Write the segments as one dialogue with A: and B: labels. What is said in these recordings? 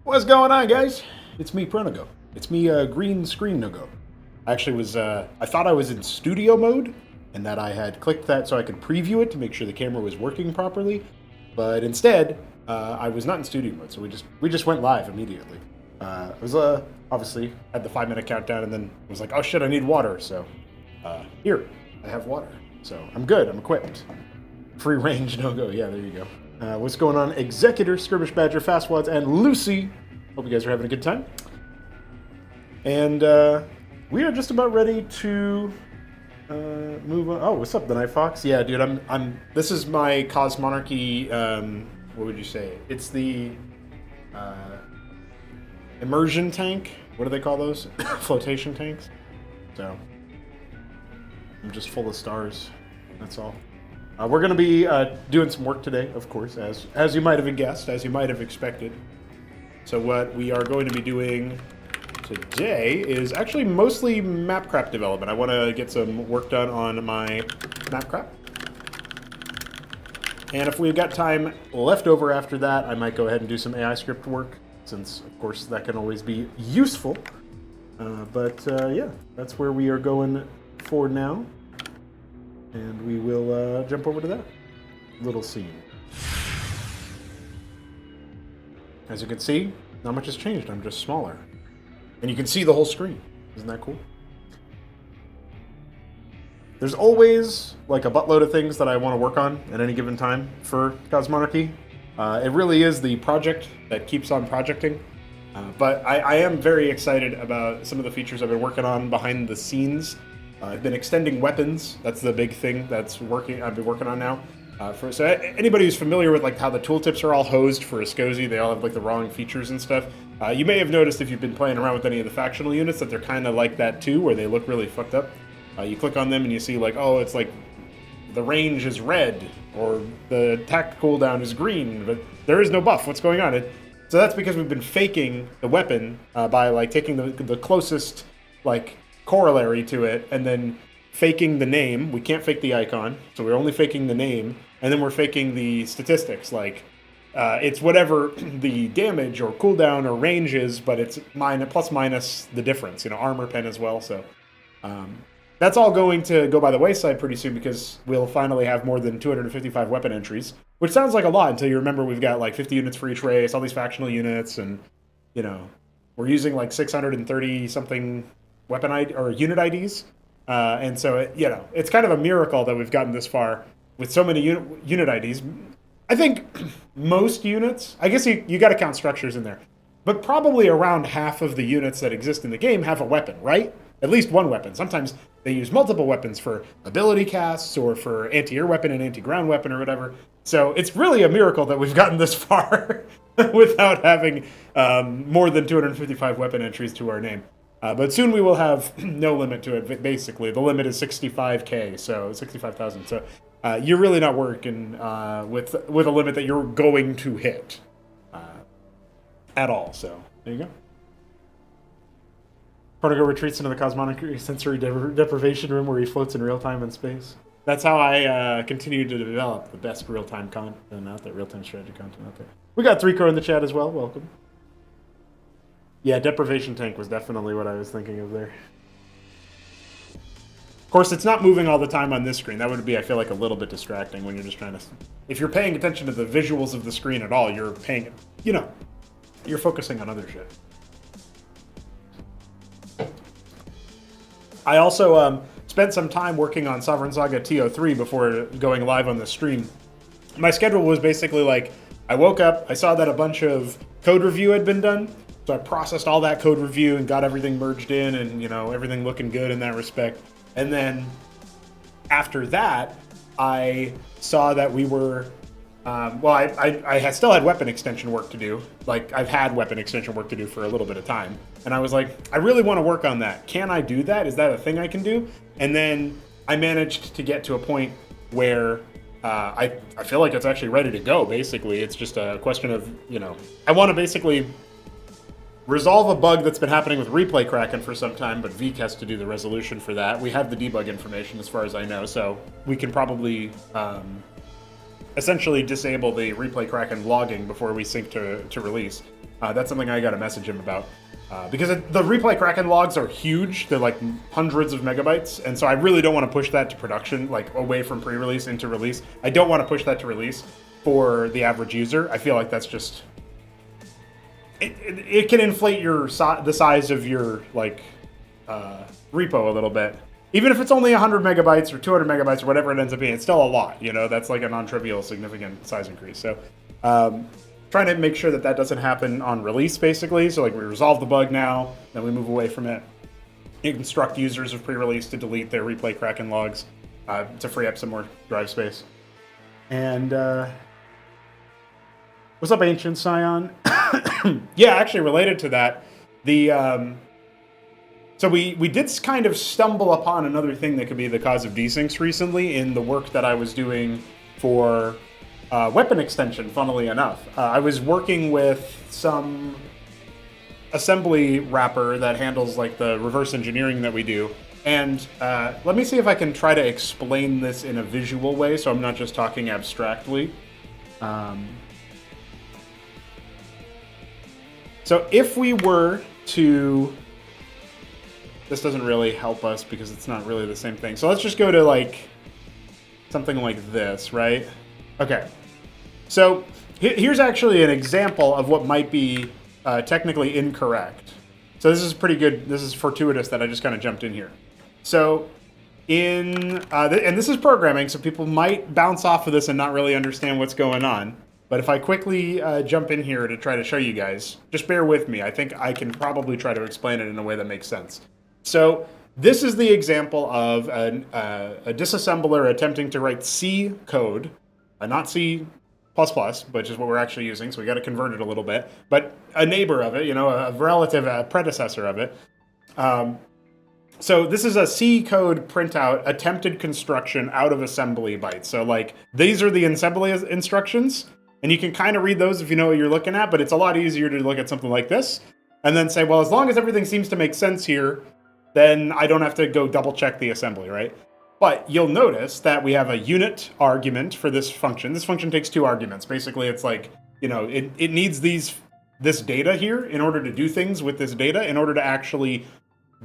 A: What's going on, guys? It's me, Pronogo. It's me, Green Screen Nogo. I actually was, I thought I was in studio mode, and that I had clicked that so I could preview it to make sure the camera was working properly. But instead, I was not in studio mode, so we just went live immediately. I was, obviously, had the 5-minute countdown, and then was like, oh shit, I need water, so, here, I have water. So, I'm good, I'm equipped. Free range, no-go, yeah, there you go. What's going on? Executor, Skirmish Badger, Fastwads, and Lucy. Hope you guys are having a good time. And we are just about ready to move on. Oh, what's up, the Night Fox? Yeah, dude, I'm. This is my Cosmonarchy. What would you say? It's the immersion tank. What do they call those? Flotation tanks. So I'm just full of stars. That's all. We're going to be doing some work today, of course, as you might have guessed, as you might have expected. So what we are going to be doing today is actually mostly Mapcraft development. I want to get some work done on my Mapcraft. And if we've got time left over after that, I might go ahead and do some AI script work, since, of course, that can always be useful. Yeah, that's where we are going for now. And we will jump over to that little scene. As you can see, not much has changed. I'm just smaller. And you can see the whole screen. Isn't that cool? There's always like a buttload of things that I want to work on at any given time for Cosmonarchy. It really is the project that keeps on projecting. But I am very excited about some of the features I've been working on behind the scenes. I've been extending weapons. That's the big thing that's I've been working on now. So anybody who's familiar with like how the tooltips are all hosed for a SCSI, they all have like the wrong features and stuff. You may have noticed if you've been playing around with any of the factional units that they're kind of like that too, where they look really fucked up. You click on them and you see like, oh, it's like the range is red or the attack cooldown is green, but there is no buff. What's going on? So that's because we've been faking the weapon by like taking the closest like corollary to it and then faking the name. We can't fake the icon, so we're only faking the name, and then we're faking the statistics, like it's whatever the damage or cooldown or range is, but it's plus minus the difference, armor pen as well. So that's all going to go by the wayside pretty soon, because we'll finally have more than 255 weapon entries, which sounds like a lot until you remember we've got like 50 units for each race, all these factional units, and we're using like 630 something weapon ID or unit IDs. And so, it's kind of a miracle that we've gotten this far with so many unit IDs. I think most units, I guess you got to count structures in there, but probably around half of the units that exist in the game have a weapon, right? At least one weapon. Sometimes they use multiple weapons for ability casts or for anti-air weapon and anti-ground weapon or whatever. So it's really a miracle that we've gotten this far without having more than 255 weapon entries to our name. But soon we will have no limit to it, basically. The limit is 65K, so 65,000. So you're really not working with a limit that you're going to hit at all. So there you go. Protogo retreats into the Cosmonic sensory deprivation room where he floats in real-time in space. That's how I continue to develop the best real-time content out there, real-time strategy content out there. We got 3Co in the chat as well. Welcome. Yeah, deprivation tank was definitely what I was thinking of there. Of course, it's not moving all the time on this screen. That would be, I feel like, a little bit distracting when you're just trying to... If you're paying attention to the visuals of the screen at all, you're paying... you're focusing on other shit. I also spent some time working on Sovereign Saga TO3 before going live on the stream. My schedule was basically like, I woke up, I saw that a bunch of code review had been done, so I processed all that code review and got everything merged in and, everything looking good in that respect. And then after that, I saw that we were, I still had weapon extension work to do. Like, I've had weapon extension work to do for a little bit of time. And I was like, I really want to work on that. Can I do that? Is that a thing I can do? And then I managed to get to a point where I feel like it's actually ready to go, basically. It's just a question of, I want to basically resolve a bug that's been happening with replay Kraken for some time, but Veek has to do the resolution for that. We have the debug information as far as I know, so we can probably essentially disable the replay Kraken logging before we sync to release. That's something I got to message him about. Because the replay Kraken logs are huge. They're like hundreds of megabytes. And so I really don't want to push that to production, like away from pre-release into release. I don't want to push that to release for the average user. I feel like that's just... It can inflate the size of your like repo a little bit. Even if it's only 100 megabytes or 200 megabytes or whatever it ends up being, it's still a lot. You know, that's like a non-trivial significant size increase. So trying to make sure that that doesn't happen on release, basically. So like we resolve the bug now, then we move away from it. You instruct users of pre-release to delete their replay Kraken logs to free up some more drive space. And what's up, Ancient Scion? Yeah, actually related to that, so we did kind of stumble upon another thing that could be the cause of desyncs recently in the work that I was doing for weapon extension, funnily enough. I was working with some assembly wrapper that handles like the reverse engineering that we do. And let me see if I can try to explain this in a visual way so I'm not just talking abstractly. So if we were to... This doesn't really help us because it's not really the same thing. So let's just go to like something like this, right? Okay. So here's actually an example of what might be technically incorrect. So this is pretty good. This is fortuitous that I just kind of jumped in here. So and this is programming, so people might bounce off of this and not really understand what's going on. But if I quickly jump in here to try to show you guys, just bear with me. I think I can probably try to explain it in a way that makes sense. So this is the example of a disassembler attempting to write C code, not C++, which is what we're actually using, so we got to convert it a little bit, but a neighbor of it, you know, a relative, a predecessor of it. So this is a C code printout, attempted construction out of assembly bytes. So like these are the assembly instructions, and you can kind of read those if you know what you're looking at, but it's a lot easier to look at something like this and then say, well, as long as everything seems to make sense here, then I don't have to go double check the assembly, right? But you'll notice that we have a unit argument for this function. This function takes 2 arguments. Basically, it's like, you know, it needs this data here in order to do things with this data, in order to actually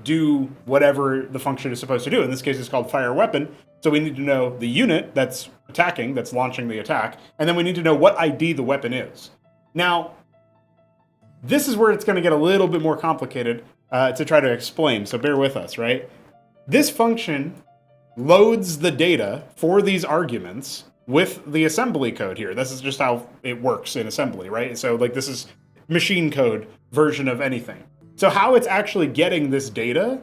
A: do whatever the function is supposed to do. In this case, it's called fire weapon. So we need to know the unit that's attacking, that's launching the attack, and then we need to know what ID the weapon is. Now, this is where it's going to get a little bit more complicated to try to explain, so bear with us, right? This function loads the data for these arguments with the assembly code here. This is just how it works in assembly, right? So like this is machine code version of anything. So how it's actually getting this data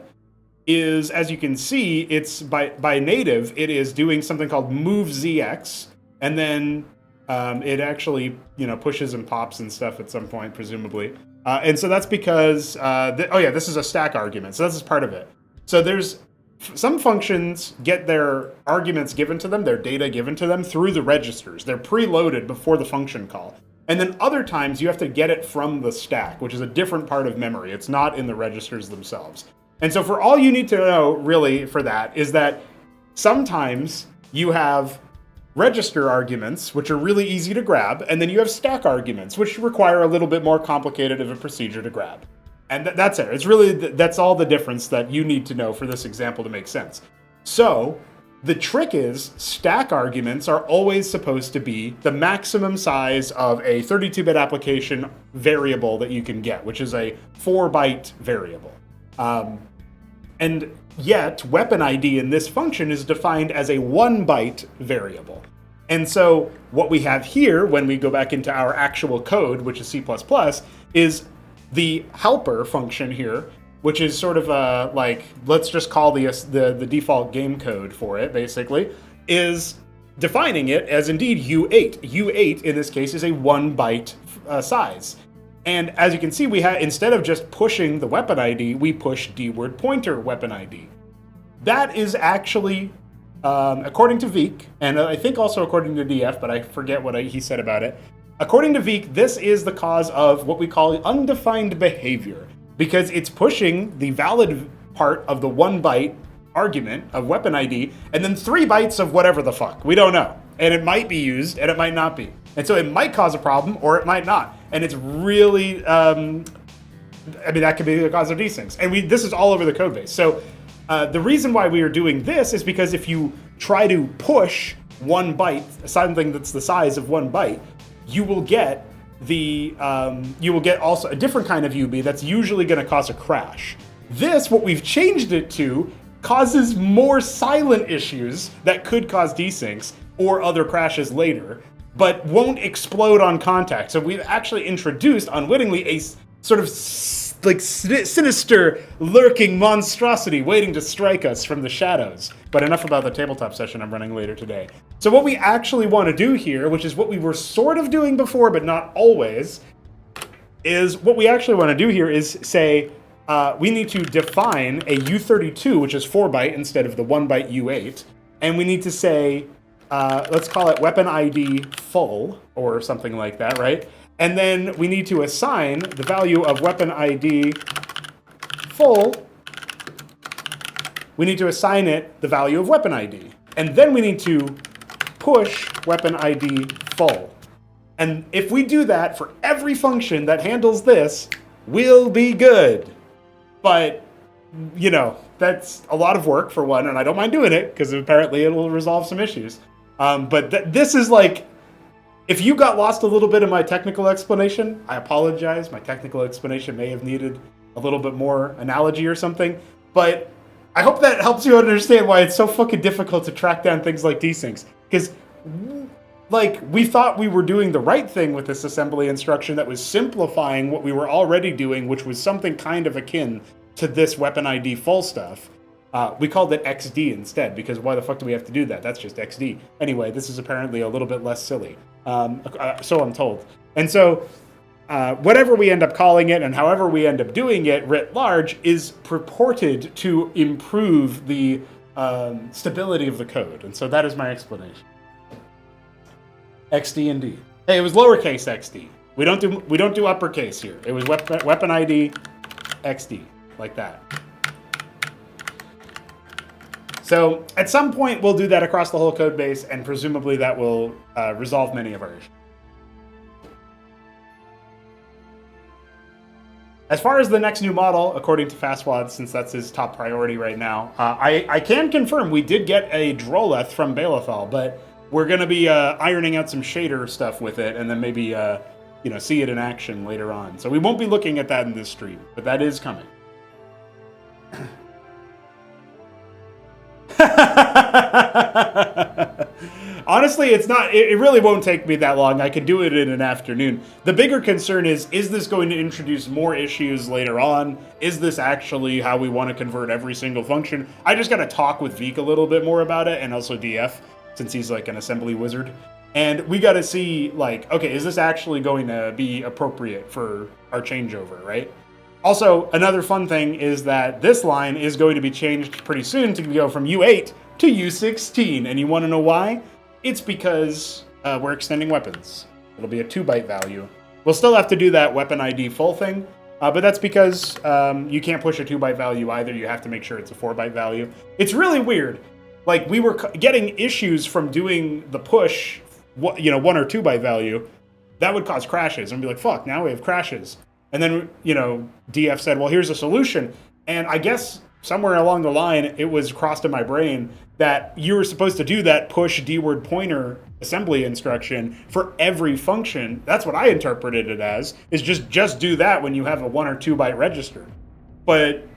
A: is, as you can see, it's by native, it is doing something called moveZX, and then it actually, you know, pushes and pops and stuff at some point, presumably. And so that's because, this is a stack argument. So that's part of it. So there's some functions get their arguments given to them, their data given to them through the registers. They're preloaded before the function call. And then other times you have to get it from the stack, which is a different part of memory. It's not in the registers themselves. And so for all you need to know really for that is that sometimes you have register arguments, which are really easy to grab, and then you have stack arguments, which require a little bit more complicated of a procedure to grab. And that's it. It's really, that's all the difference that you need to know for this example to make sense. So the trick is stack arguments are always supposed to be the maximum size of a 32-bit application variable that you can get, which is a 4-byte variable. And yet, weapon ID in this function is defined as a 1-byte variable. And so what we have here, when we go back into our actual code, which is C++, is the helper function here, which is sort of like, let's just call the default game code for it, basically, is defining it as indeed U8. U8, in this case, is a 1-byte size. And as you can see, we have, instead of just pushing the weapon ID, we push dword pointer weapon ID. That is actually, according to Veek, and I think also according to DF, but I forget what he said about it. According to Veek, this is the cause of what we call undefined behavior, because it's pushing the valid part of the 1-byte argument of weapon ID, and then 3 bytes of whatever the fuck. We don't know. and it might be used, and it might not be. And so it might cause a problem, or it might not. And it's really, I mean, that could be the cause of desyncs. And this is all over the code base. So the reason why we are doing this is because if you try to push 1 byte, something that's the size of 1 byte, you will get also a different kind of UB that's usually going to cause a crash. This, what we've changed it to, causes more silent issues that could cause desyncs or other crashes later, but won't explode on contact. So we've actually introduced, unwittingly, a sort of like sinister, lurking monstrosity waiting to strike us from the shadows. But enough about the tabletop session I'm running later today. So what we actually want to do here, which is what we were sort of doing before, but not always, is what we actually want to do here is say, we need to define a U32, which is 4 byte instead of the 1 byte U8. And we need to say, let's call it weapon ID full or something like that, right? And then we need to assign the value of weapon ID full. We need to assign it the value of weapon ID. And then we need to push weapon ID full. And if we do that for every function that handles this, we'll be good. But, you know, that's a lot of work for one, and I don't mind doing it because apparently it'll resolve some issues. But this is like, if you got lost a little bit in my technical explanation, I apologize. My technical explanation may have needed a little bit more analogy or something. But I hope that helps you understand why it's so fucking difficult to track down things like desyncs. Because, like, we thought we were doing the right thing with this assembly instruction that was simplifying what we were already doing, which was something kind of akin to this weapon ID full stuff. We called it XD instead, because why the fuck do we have to do that? That's just XD. Anyway, this is apparently a little bit less silly. So I'm told. And so whatever we end up calling it and however we end up doing it writ large is purported to improve the stability of the code. And so that is my explanation. XD indeed. Hey, it was lowercase XD. We don't do uppercase here. It was weapon ID XD, like that. So at some point we'll do that across the whole code base, and presumably that will resolve many of our issues. As far as the next new model, according to Fastwad, since that's his top priority right now, I can confirm we did get a Droleth from Balethal, but we're going to be ironing out some shader stuff with it, and then maybe see it in action later on. So we won't be looking at that in this stream, but that is coming. Honestly, it's not. It really won't take me that long. I could do it in an afternoon. The bigger concern is this going to introduce more issues later on? Is this actually how we want to convert every single function? I just got to talk with Veek a little bit more about it, and also DF, since he's like an assembly wizard. And we got to see, like, okay, is this actually going to be appropriate for our changeover, right? Also, another fun thing is that this line is going to be changed pretty soon to go from U8 to U16. And you want to know why? It's because we're extending weapons. It'll be a 2-byte value. We'll still have to do that weapon ID full thing, but that's because you can't push a 2-byte value either. You have to make sure it's a 4-byte value. It's really weird. Like, we were getting issues from doing the push, 1 or 2-byte value. That would cause crashes. And be like, fuck, now we have crashes. And then, DF said, well, here's a solution. And I guess somewhere along the line, it was crossed in my brain that you were supposed to do that push D-word pointer assembly instruction for every function. That's what I interpreted it as, is just do that when you have a 1 or 2-byte register. But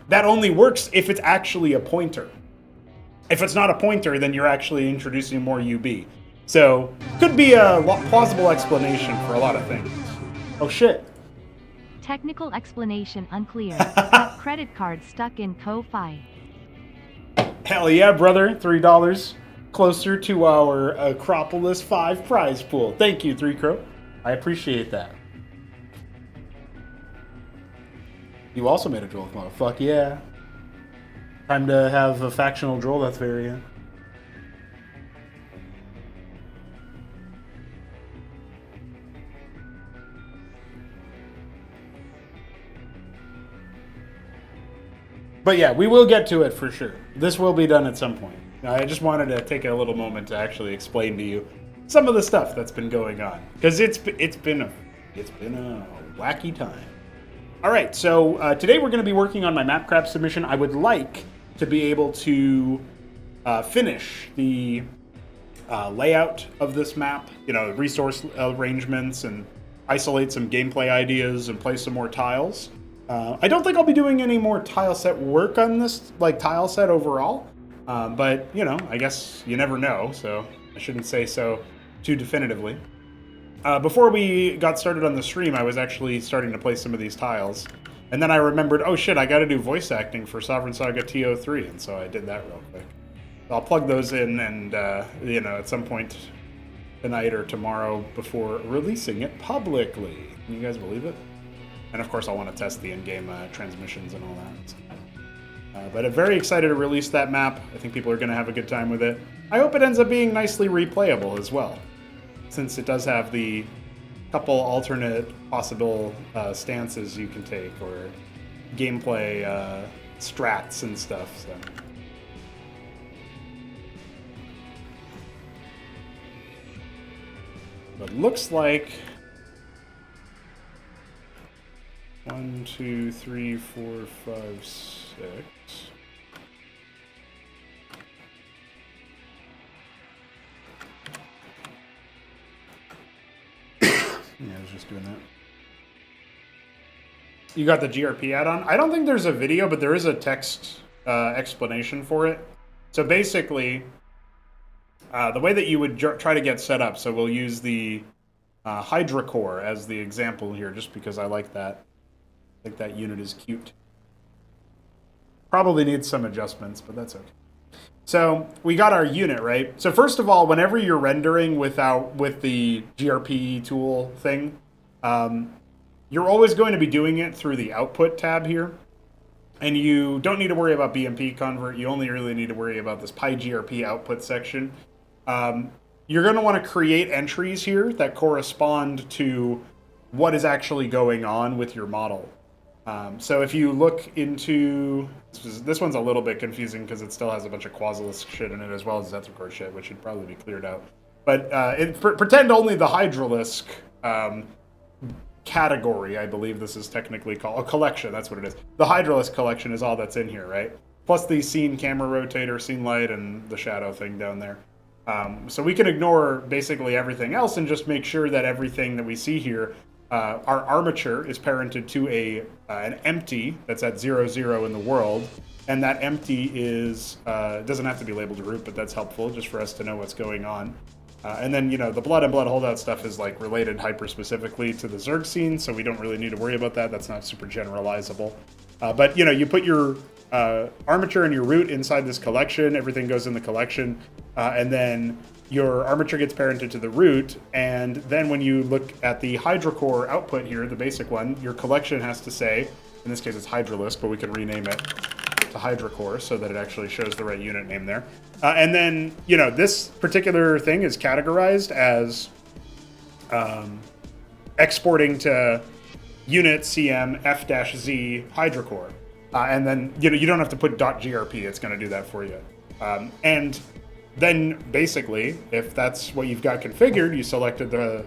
A: that only works if it's actually a pointer. If it's not a pointer, then you're actually introducing more UB. So, could be a plausible explanation for a lot of things. Oh shit.
B: Technical explanation unclear. Credit card stuck in Co-Fi.
A: Hell yeah, brother. $3 closer to our Acropolis 5 prize pool. Thank you, 3Crow. I appreciate that. You also made a Droleth model. Fuck yeah. Time to have a factional Droleth variant. But yeah, we will get to it for sure. This will be done at some point. I just wanted to take a little moment to actually explain to you some of the stuff that's been going on, because it's been a wacky time. All right, so today we're going to be working on my Mapcraft submission. I would like to be able to finish the layout of this map, resource arrangements, and isolate some gameplay ideas and play some more tiles. I don't think I'll be doing any more tile set work on this, like tile set overall, but I guess you never know, so I shouldn't say so too definitively. Before we got started on the stream, I was actually starting to play some of these tiles, and then I remembered, oh shit, I got to do voice acting for Sovereign Saga TO3, and so I did that real quick. I'll plug those in, and at some point tonight or tomorrow before releasing it publicly. Can you guys believe it? And of course, I'll want to test the in-game transmissions and all that. But I'm very excited to release that map. I think people are going to have a good time with it. I hope it ends up being nicely replayable as well, since it does have the couple alternate possible stances you can take, or gameplay strats and stuff. So. But looks like 1, 2, 3, 4, 5, 6. Yeah, I was just doing that. You got the GRP add-on? I don't think there's a video, but there is a text explanation for it. So basically, the way that you would try to get set up, so we'll use the Hydra Core as the example here, just because I like that. I think that unit is cute. Probably needs some adjustments, but that's okay. So we got our unit, right? So first of all, whenever you're rendering with the GRP tool thing, you're always going to be doing it through the output tab here. And you don't need to worry about BMP convert. You only really need to worry about this PyGRP output section. You're going to want to create entries here that correspond to what is actually going on with your model. So if you look into... This one's a little bit confusing because it still has a bunch of Quasilisk shit in it, as well as Zetrocore shit, which should probably be cleared out. But pretend only the Hydralisk category, I believe this is technically called. A collection, that's what it is. The Hydralisk collection is all that's in here, right? Plus the scene camera rotator, scene light, and the shadow thing down there. So we can ignore basically everything else and just make sure that everything that we see here, our armature is parented to an empty that's at 0, 0 in the world, and that empty is doesn't have to be labeled root, but that's helpful just for us to know what's going on. And then the blood and blood holdout stuff is like related hyper specifically to the Zerg scene, so we don't really need to worry about that. That's not super generalizable. But you put your armature and your root inside this collection. Everything goes in the collection, and then your armature gets parented to the root, and then when you look at the Hydra Core output here, the basic one, your collection has to say, in this case it's Hydralisk, but we can rename it to Hydra Core so that it actually shows the right unit name there. And then, this particular thing is categorized as exporting to unit CM F-Z Hydra Core. And then, you don't have to put .grp, it's going to do that for you. And then basically, if that's what you've got configured, you selected the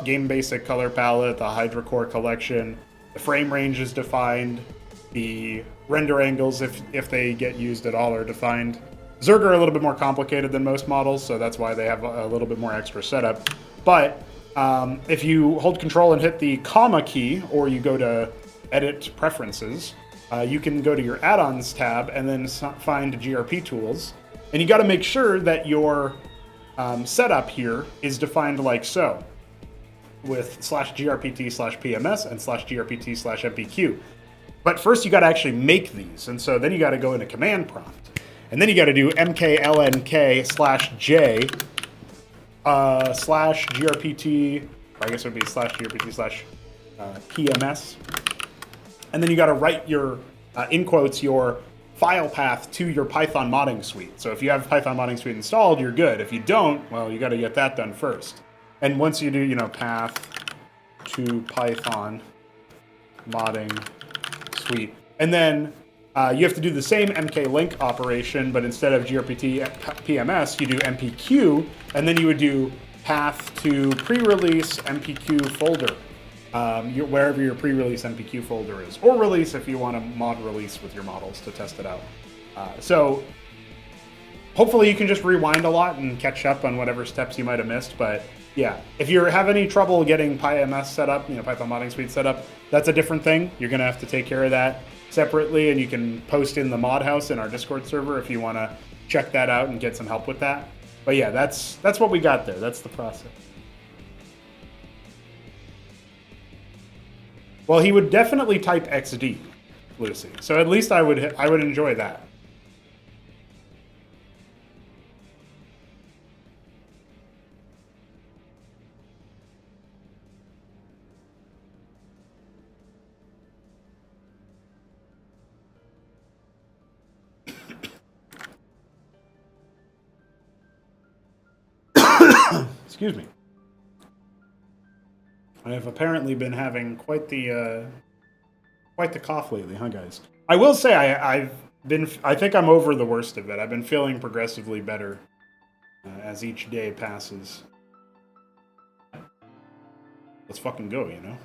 A: game basic color palette, the Hydra Core collection, the frame range is defined, the render angles, if they get used at all, are defined. Zerg are a little bit more complicated than most models, so that's why they have a little bit more extra setup. But if you hold Control and hit the comma key, or you go to Edit Preferences, you can go to your Add-ons tab and then find GRP tools. And you got to make sure that your setup here is defined like so, with /grpt/pms and /grpt/mpq. But first you got to actually make these, and so then you got to go into command prompt, and then you got to do mklnk/j /grpt, or I guess it would be /grpt/pms, and then you got to write your in quotes your file path to your Python modding suite. So if you have Python modding suite installed, you're good. If you don't, well, you got to get that done first. And once you do, path to Python modding suite, and then you have to do the same MK-Link operation, but instead of gRPT PMS, you do MPQ, and then you would do path to pre-release MPQ folder, wherever your pre-release MPQ folder is, or release if you want to mod release with your models to test it out. So hopefully you can just rewind a lot and catch up on whatever steps you might have missed. But yeah, if you have any trouble getting PyMS set up, Python Modding Suite set up, that's a different thing. You're going to have to take care of that separately, and you can post in the mod house in our Discord server if you want to check that out and get some help with that. But yeah, that's what we got there. That's the process. Well, he would definitely type XD, Lucy. So at least I would enjoy that. Excuse me. I have apparently been having quite the cough lately, huh, guys? I will say I think I'm over the worst of it. I've been feeling progressively better as each day passes. Let's fucking go, you know?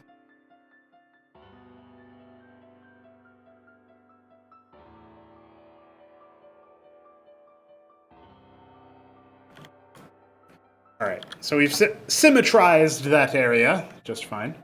A: All right, so we've symmetrized that area just fine.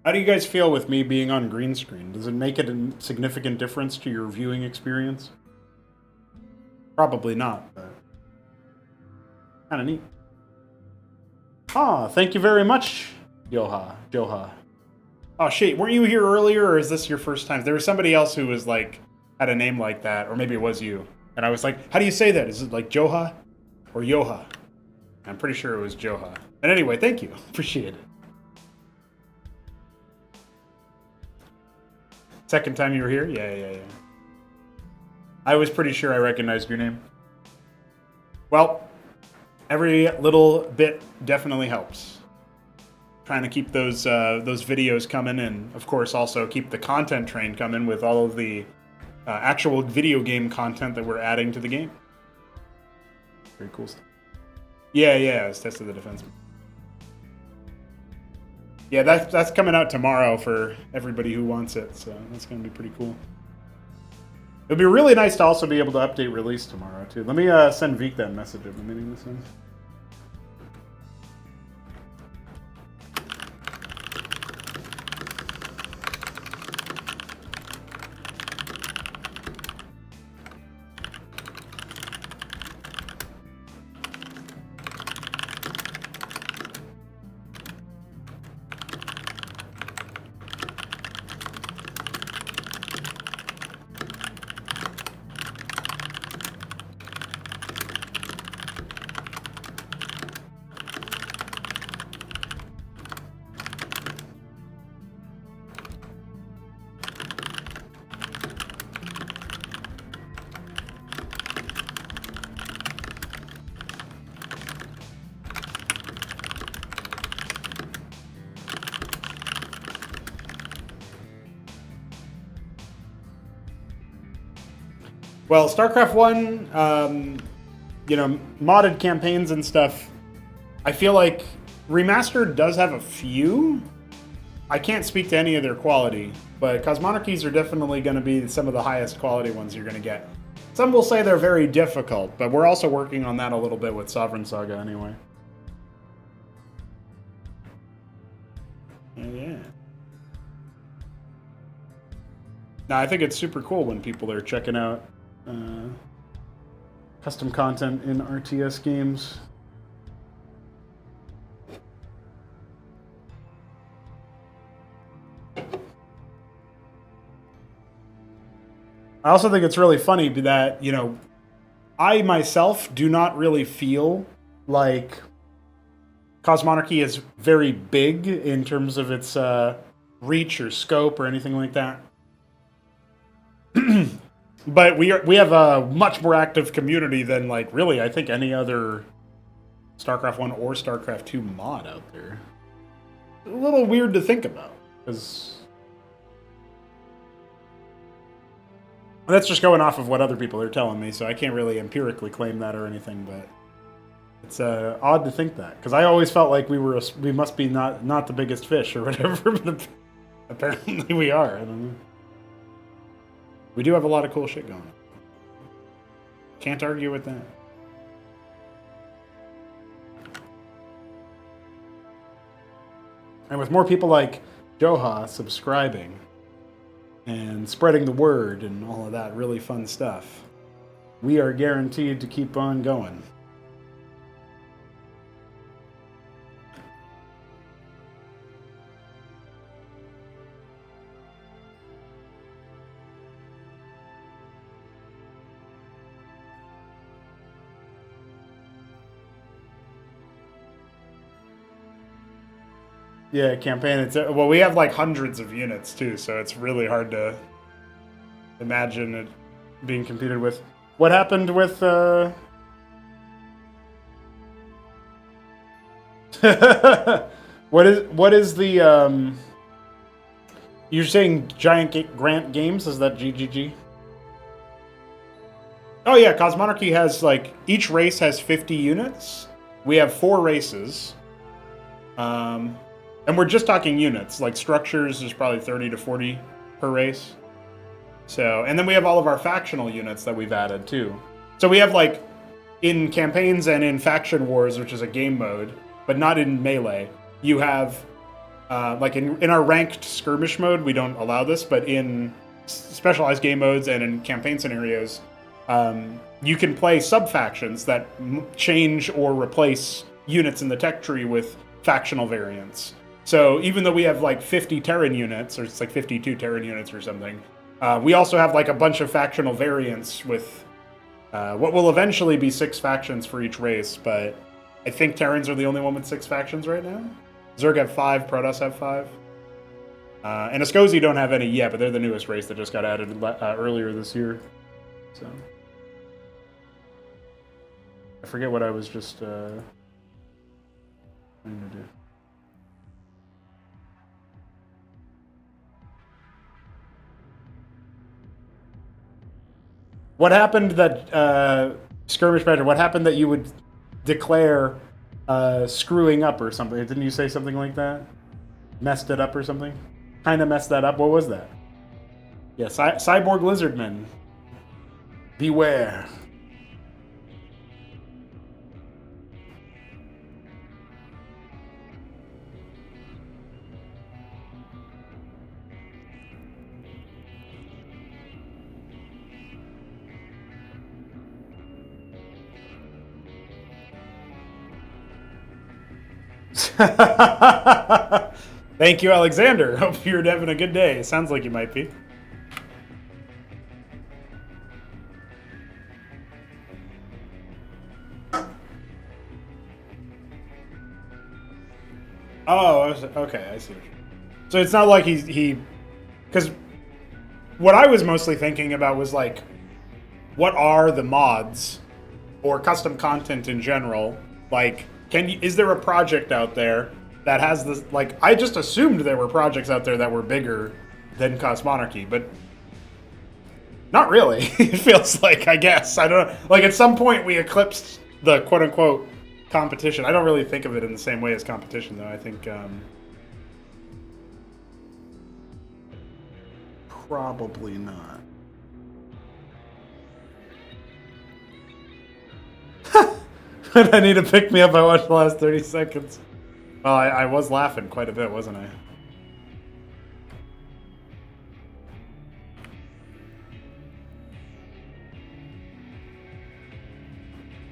A: How do you guys feel with me being on green screen? Does it make it a significant difference to your viewing experience? Probably not, but kind of neat. Ah, thank you very much, Joha. Oh shit, weren't you here earlier, or is this your first time? There was somebody else who was like, had a name like that, or maybe it was you. And I was like, how do you say that? Is it like Joha or Yoha? I'm pretty sure it was Joha. And anyway, thank you. Appreciate it. Second time you were here? Yeah. I was pretty sure I recognized your name. Well, every little bit definitely helps. Trying to keep those videos coming, and of course also keep the content train coming with all of the actual video game content that we're adding to the game. Very cool stuff. Yeah, it's Test of the Defense. Yeah, that's coming out tomorrow for everybody who wants it, so that's going to be pretty cool. It'd be really nice to also be able to update release tomorrow, too. Let me send Veek that message I've been meaning to send. Well, Starcraft 1, modded campaigns and stuff, I feel like Remastered does have a few. I can't speak to any of their quality, but Cosmonarchies are definitely going to be some of the highest quality ones you're going to get. Some will say they're very difficult, but we're also working on that a little bit with Sovereign Saga anyway. Yeah. No, I think it's super cool when people are checking out custom content in RTS games. I also think it's really funny that, you know, I myself do not really feel like Cosmonarchy is very big in terms of its reach or scope or anything like that. But we have a much more active community than, like, really, I think any other StarCraft 1 or StarCraft 2 mod out there. A little weird to think about, because that's just going off of what other people are telling me, so I can't really empirically claim that or anything, but it's odd to think that, because I always felt like we must be not the biggest fish or whatever, but apparently we are. I don't know. We do have a lot of cool shit going on. Can't argue with that. And with more people like Joha subscribing and spreading the word and all of that really fun stuff, we are guaranteed to keep on going. Yeah, campaign. Well, we have like hundreds of units too, so it's really hard to imagine it being competed with. What happened with? What is the? You're saying Giant Grant Games? Is that GGG? Oh yeah, Cosmonarchy has, like, each race has 50 units. We have 4 races. And we're just talking units. Like, structures is probably 30 to 40 per race. So, and then we have all of our factional units that we've added too. So we have, like, in campaigns and in faction wars, which is a game mode, but not in melee, you have, like in our ranked skirmish mode, we don't allow this, but in specialized game modes and in campaign scenarios, you can play sub-factions that change or replace units in the tech tree with factional variants. So even though we have like 50 Terran units, or it's like 52 Terran units or something, we also have like a bunch of factional variants with what will eventually be 6 factions for each race, but I think Terrans are the only one with 6 factions right now. Zerg have 5, Protoss have 5. And Ascozi don't have any yet, but they're the newest race that just got added earlier this year. So I forget what I was just trying to do. What happened that, Skirmish Badger, what happened that you would declare screwing up or something? Didn't you say something like that? Messed it up or something? Kind of messed that up? What was that? Yeah, Cyborg Lizardman. Beware. Thank you, Alexander. Hope you're having a good day. Sounds like you might be. Oh, okay, I see. So it's not like he, because what I was mostly thinking about was like, what are the mods or custom content in general? Like, is there a project out there that has this? Like, I just assumed there were projects out there that were bigger than Cosmonarchy, but not really. It feels like, I guess, I don't know. Like, at some point we eclipsed the quote unquote competition. I don't really think of it in the same way as competition, though. I think probably not. I need to pick me up. I watched the last 30 seconds. Well, I was laughing quite a bit, wasn't I?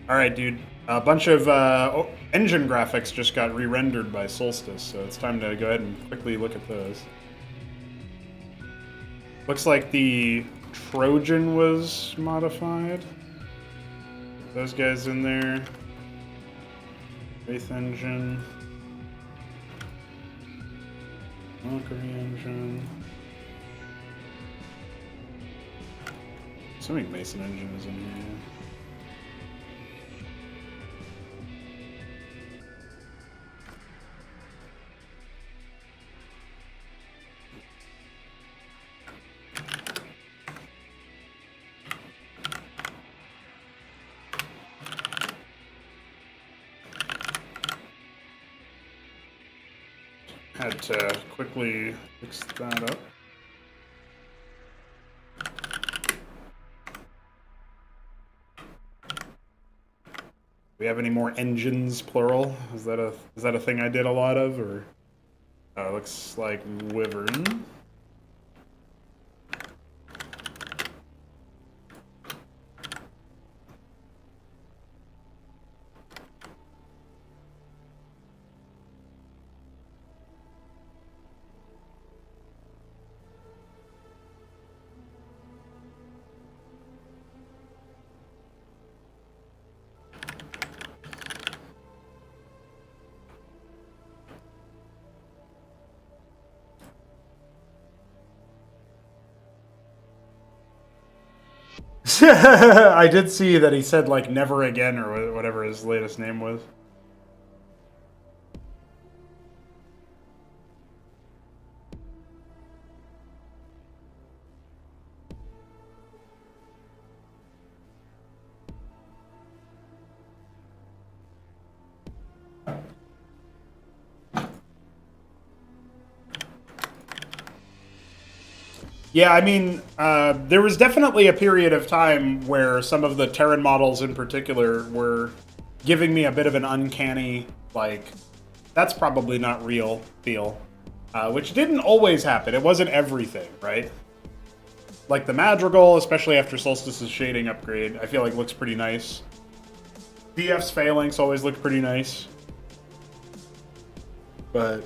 A: Alright, dude. A bunch of engine graphics just got re-rendered by Solstice, so it's time to go ahead and quickly look at those. Looks like the Trojan was modified. Those guys in there. Wraith engine. Valkyrie engine. Assuming Mason engine is in here. Had to quickly fix that up. Do we have any more engines, plural? Is that a thing I did a lot of, or looks like Wyvern. I did see that he said, like, never again, or whatever his latest name was. Yeah, I mean, there was definitely a period of time where some of the Terran models in particular were giving me a bit of an uncanny, like, that's probably not real feel. Which didn't always happen. It wasn't everything, right? Like the Madrigal, especially after Solstice's shading upgrade, I feel like looks pretty nice. DF's Phalanx always looked pretty nice. But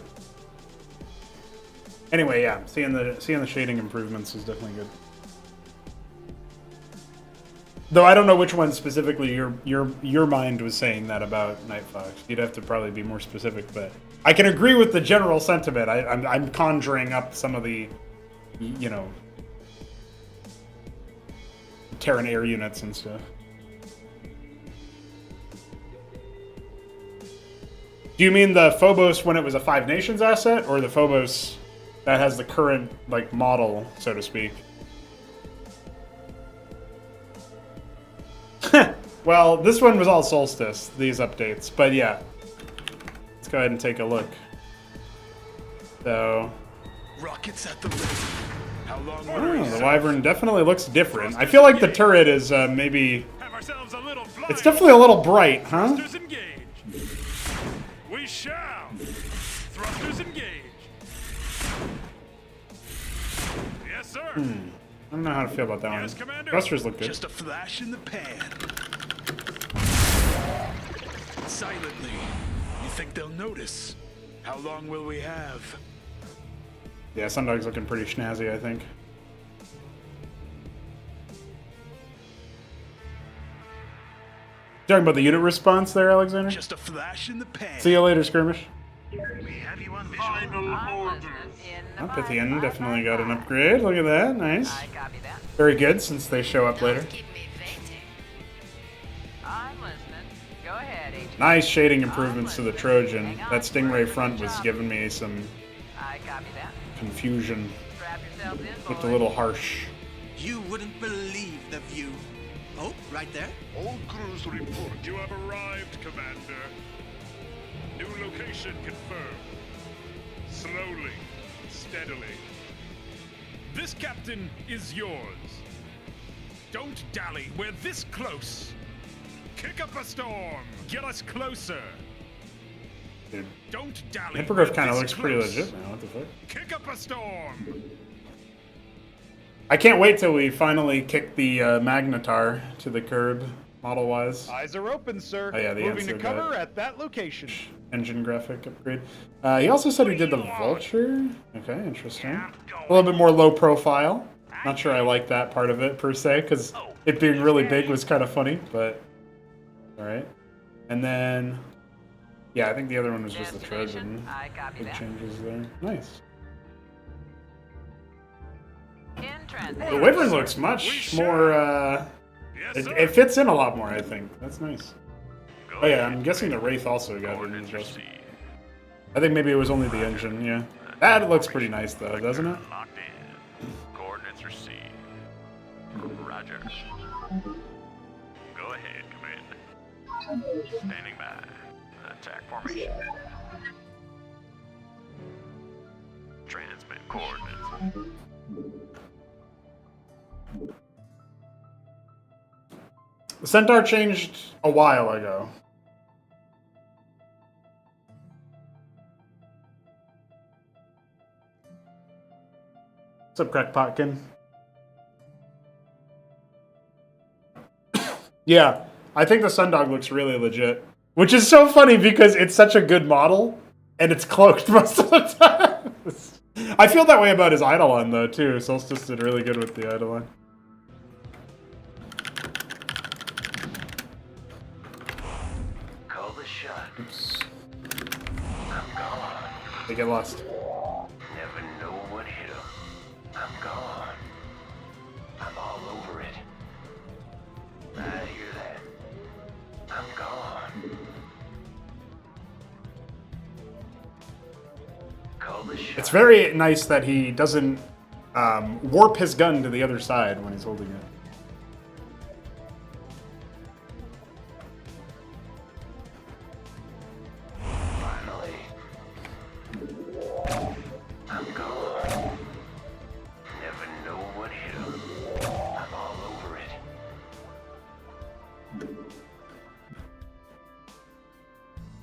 A: anyway, yeah, seeing the shading improvements is definitely good. Though I don't know which one specifically your mind was saying that about Night Fox. You'd have to probably be more specific, but I can agree with the general sentiment. I'm conjuring up some of the, you know, Terran air units and stuff. Do you mean the Phobos when it was a Five Nations asset, or the Phobos that has the current, like, model, so to speak? Well, this one was all Solstice, these updates, but yeah. Let's go ahead and take a look. So...
C: Rockets at the ready. How long
A: oh, the Wyvern definitely looks different. I feel like the turret is maybe... it's definitely a little bright, huh?
C: We shall. Thrusters engage. Yes, sir.
A: I don't know how to feel about that
C: Yes,
A: one.
C: Commander.
A: Thrusters look good.
C: Just a flash in the pan. Silently. You think they'll notice? How long will we have?
A: Yeah, Sundog's looking pretty snazzy, I think. Talking about the unit response there, Alexander?
C: Just a flash in the pan.
A: See you later, Skirmish.
C: We have you on visual.
A: Pythian definitely got an upgrade. Look at that. Nice. Very good, since they show up later. Nice shading improvements to the Trojan. That Stingray front was giving me some confusion. Looked a little harsh.
D: You wouldn't believe the view. Oh, right there.
C: All crews report. You have arrived, Commander. New location confirmed. Slowly, steadily. This captain is yours. Don't dally. We're this close. Kick up a storm. Get us closer.
A: Dude.
C: Don't dally.
A: Hippogriff kind of looks pretty legit now. What the fuck?
C: Kick up a storm.
A: I can't wait till we finally kick the Magnetar to the curb, model-wise.
E: Eyes are open, sir.
A: Oh yeah, the
E: Moving to
A: answer
E: cover
A: that
E: at that location.
A: engine graphic upgrade. He also said he did the Vulture. Okay, interesting. A little bit more low profile. Not sure I like that part of it per se, because it being really big was kind of funny, but all right. And then, yeah, I think the other one was just the Trojan.
E: I copy
A: Big
E: that.
A: changes there. Nice.
E: In transit.
A: The Wyvern looks much more,
C: Yes, sir.
A: it fits in a lot more, I think. That's nice. Oh yeah, I'm guessing the Wraith also got an adjustment. I think maybe it was only the engine, yeah. That looks pretty nice though, doesn't it?
C: Locked in. Coordinates received. Roger. Go ahead, Commander. Standing by. Attack formation. Transmit coordinates.
A: The Centaur changed a while ago. What's up, Crackpotkin? Yeah, I think the Sundog looks really legit. Which is so funny because it's such a good model, and it's cloaked most of the time. I feel that way about his Eidolon, though, too. Solstice did really good with the Eidolon.
F: Call the shot.
A: Oops.
F: I'm gone.
A: They get lost.
F: Never know what hit 'em. I'm gone. I'm all over it. I hear that. I'm gone. Call the shot.
A: It's very nice that he doesn't warp his gun to the other side when he's holding it.
F: Finally. I'm gone. Never know what hit 'em. I'm all over it.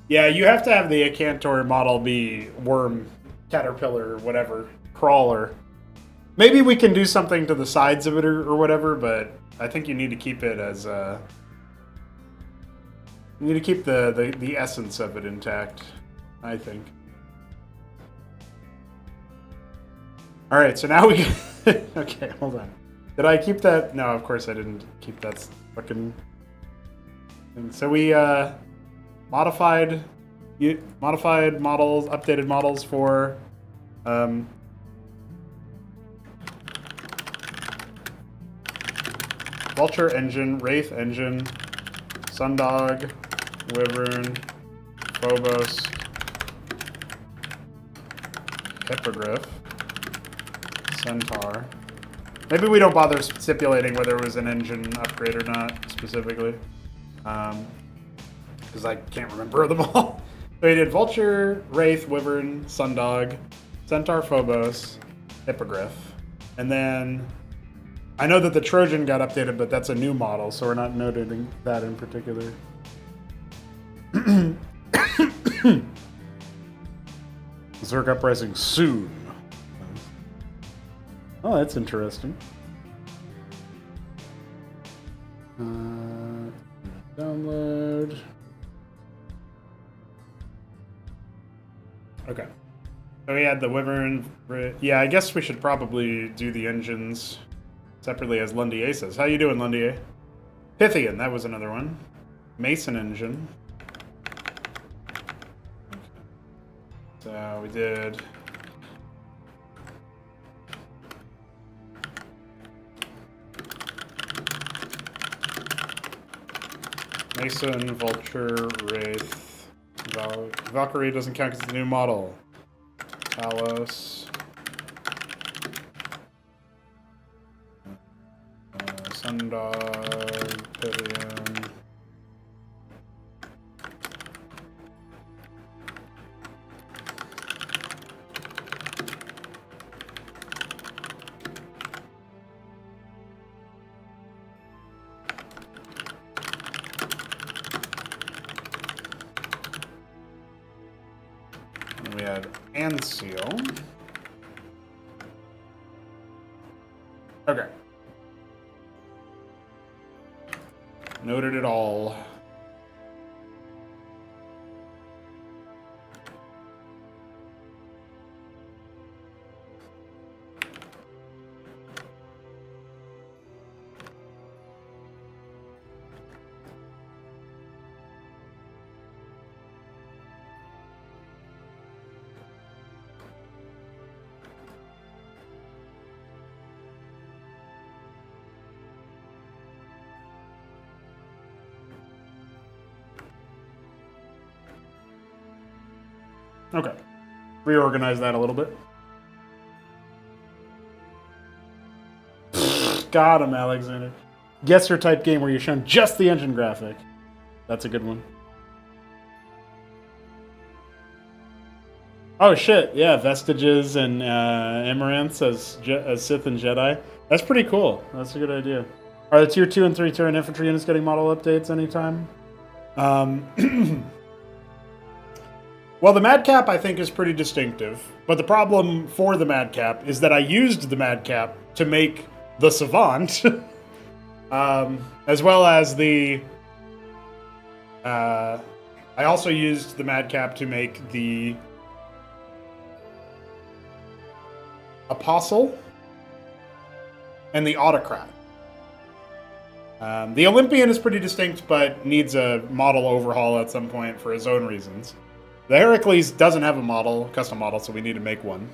A: Yeah, you have to have the Acantor model be worm, caterpillar, whatever, crawler. Maybe we can do something to the sides of it or whatever, but I think you need to keep it as you need to keep the essence of it intact, I think. All right, so now we okay, hold on. Did I keep that? No, of course I didn't keep that fucking thing. So we modified models, updated models for Vulture engine, Wraith engine, Sundog, Wyvern, Phobos, Hippogriff, Centaur. Maybe we don't bother stipulating whether it was an engine upgrade or not specifically, because I can't remember them all. So we did Vulture, Wraith, Wyvern, Sundog, Centaur, Phobos, Hippogriff, and then I know that the Trojan got updated, but that's a new model, so we're not noting that in particular. Zerg Uprising soon. Oh, that's interesting. Download. Okay. So we had the Wyvern. Yeah, I guess we should probably do the engines separately as Lundier says. How you doing, Lundier? Pythian, that was another one. Mason engine. Okay. So we did Mason, Vulture, Wraith, Valkyrie doesn't count because it's a new model. Talos. Sundog, Pythian. And we had Anseal. Okay. Noted it all. Okay. Reorganize that a little bit. Got him, Alexander. Guess your type game where you're shown just the engine graphic. That's a good one. Oh shit! Yeah, Vestiges and Amaranths as Sith and Jedi. That's pretty cool. That's a good idea. Are the tier 2 and 3 Terran infantry units getting model updates anytime? Well, the Madcap I think is pretty distinctive, but the problem for the Madcap is that I used the Madcap to make the Savant, as well as the. I also used the Madcap to make the Apostle and the Autocrat. The Olympian is pretty distinct, but needs a model overhaul at some point for his own reasons. The Heracles doesn't have a model, custom model, so we need to make one.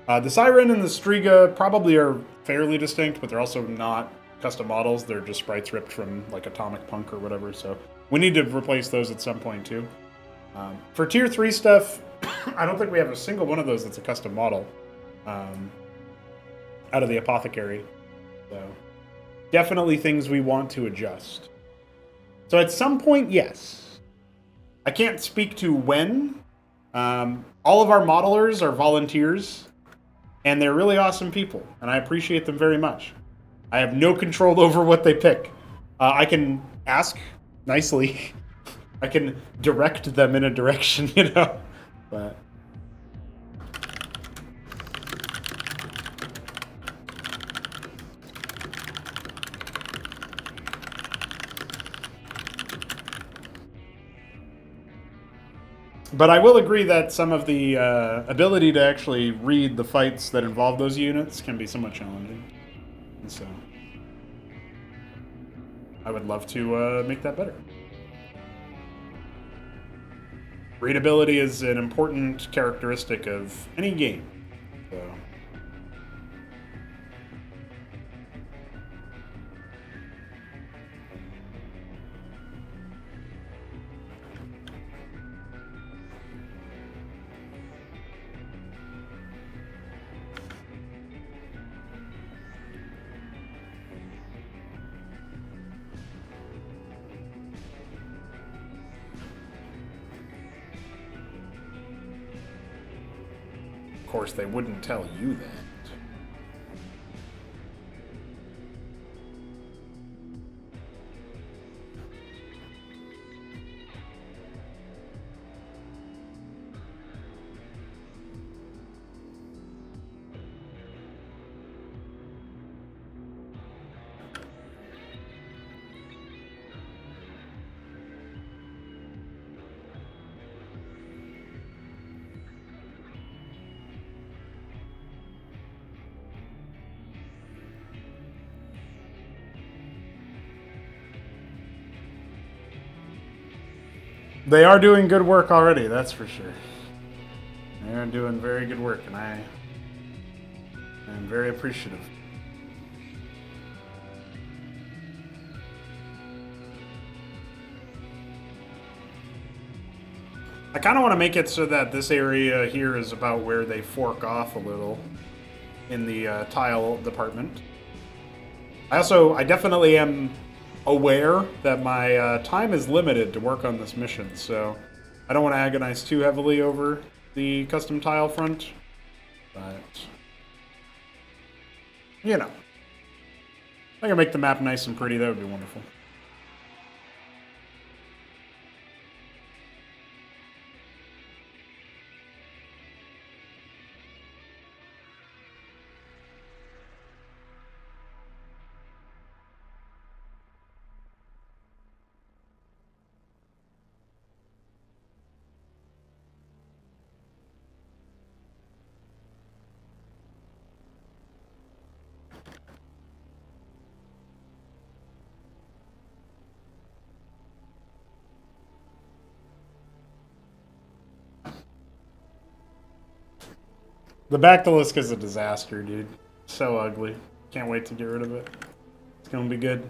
A: The Siren and the Striga probably are fairly distinct, but they're also not custom models. They're just sprites ripped from like Atomic Punk or whatever, so we need to replace those at some point too. For tier 3 stuff, I don't think we have a single one of those that's a custom model out of the Apothecary. So definitely things we want to adjust. So at some point, yes. I can't speak to when. All of our modelers are volunteers, and they're really awesome people, and I appreciate them very much. I have no control over what they pick. I can ask nicely. I can direct them in a direction, you know? But... But I will agree that some of the ability to actually read the fights that involve those units can be somewhat challenging. And so I would love to make that better. Readability is an important characteristic of any game. So. Of course, they wouldn't tell you that. They are doing good work already, that's for sure. They are doing very good work, and I am very appreciative. I kind of want to make it so that this area here is about where they fork off a little in the tile department. I definitely am aware that my time is limited to work on this mission, so I don't want to agonize too heavily over the custom tile front, but, you know, if I can make the map nice and pretty, that would be wonderful. The Bactylisk is a disaster, dude. So ugly. Can't wait to get rid of it. It's gonna be good.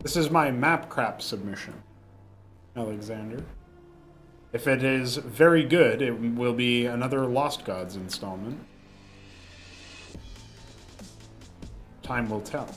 A: This is my map crap submission, Alexander. If it is very good, it will be another Lost Gods installment. Time will tell.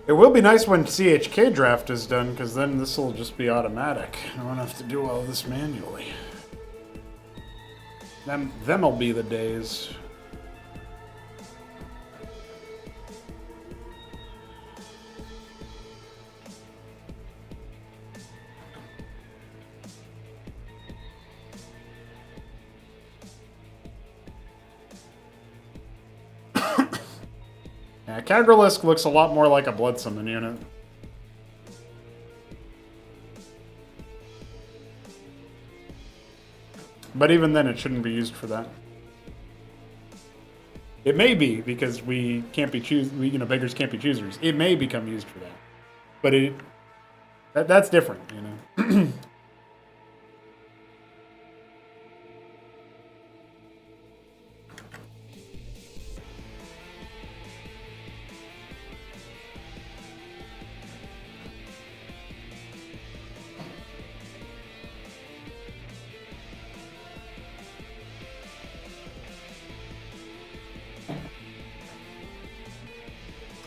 A: It will be nice when CHK draft is done, because then this will just be automatic. I won't have to do all this manually. Them'll be the days. Yeah, Kagralisk looks a lot more like a Blood Summon unit. But even then, it shouldn't be used for that. It may be, because we can't be beggars can't be choosers. It may become used for that. But that's different, you know.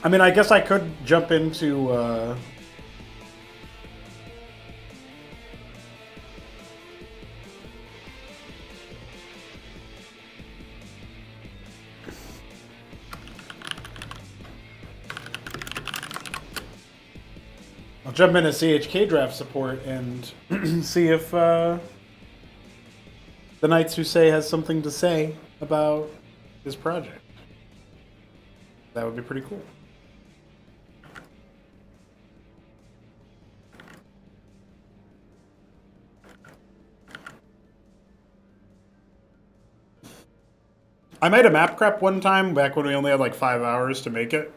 A: I mean, I guess I could jump into I'll jump into CHK draft support and see if the Knights Who Say has something to say about his project. That would be pretty cool. I made a map prep one time back when we only had like 5 hours to make it,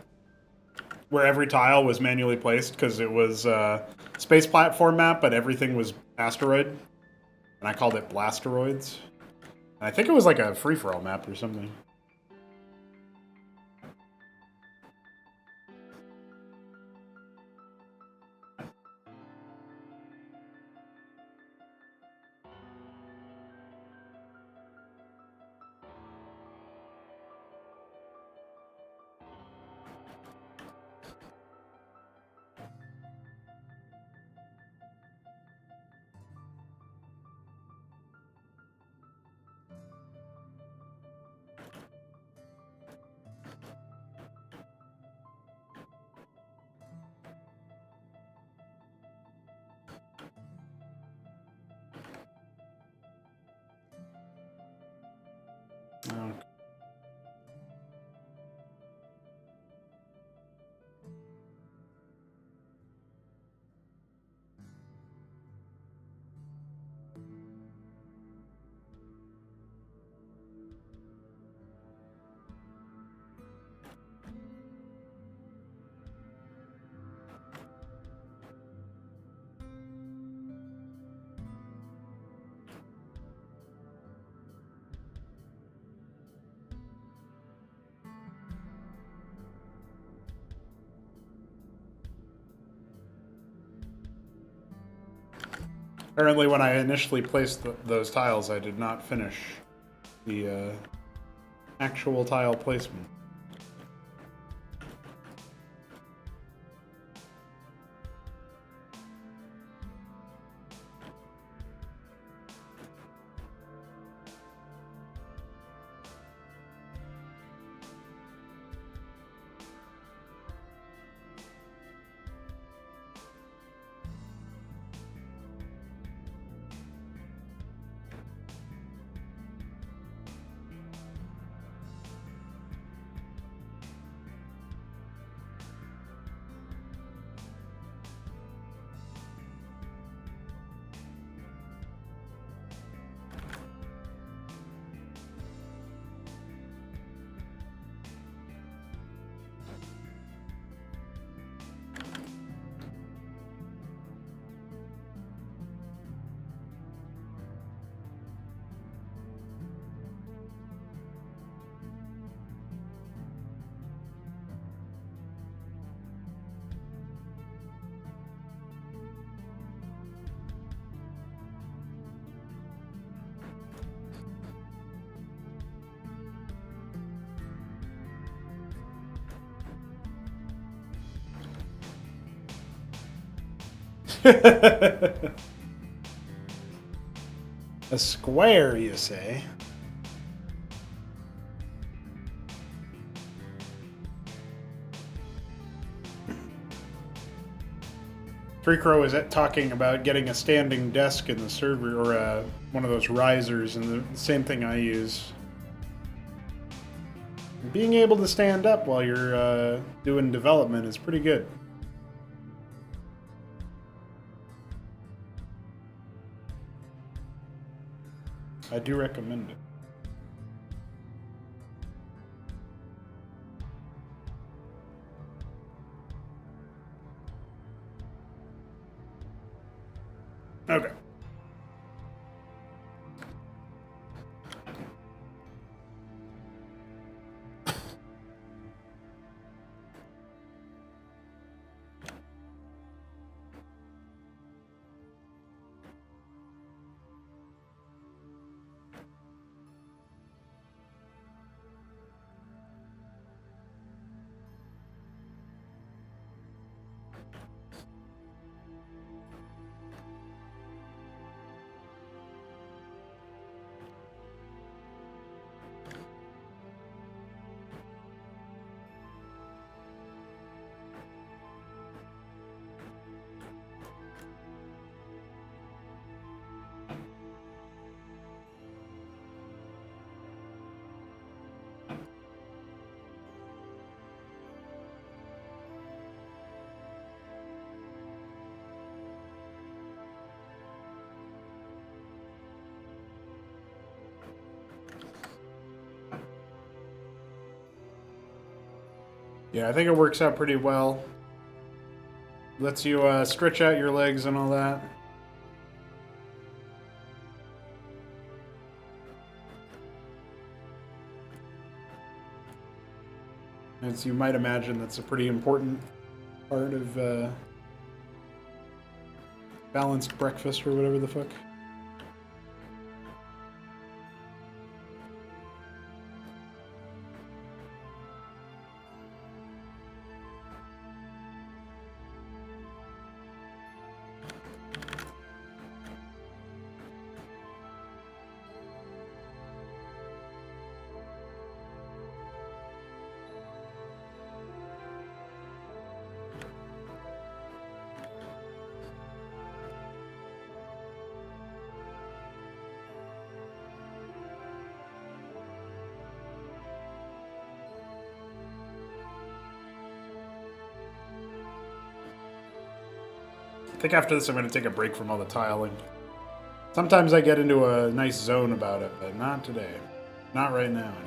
A: where every tile was manually placed because it was a space platform map, but everything was asteroid, and I called it Blasteroids. And I think it was like a free-for-all map or something. Oh. Apparently, when I initially placed those tiles, I did not finish the actual tile placement. A square, you say? Three Crow is talking about getting a standing desk in the server, or one of those risers, and the same thing I use. Being able to stand up while you're doing development is pretty good. I do recommend it. Okay. Yeah, I think it works out pretty well. Lets you stretch out your legs and all that. As you might imagine, that's a pretty important part of balanced breakfast or whatever the fuck. I think after this I'm going to take a break from all the tiling. Sometimes I get into a nice zone about it, but not today. Not right now, anyway.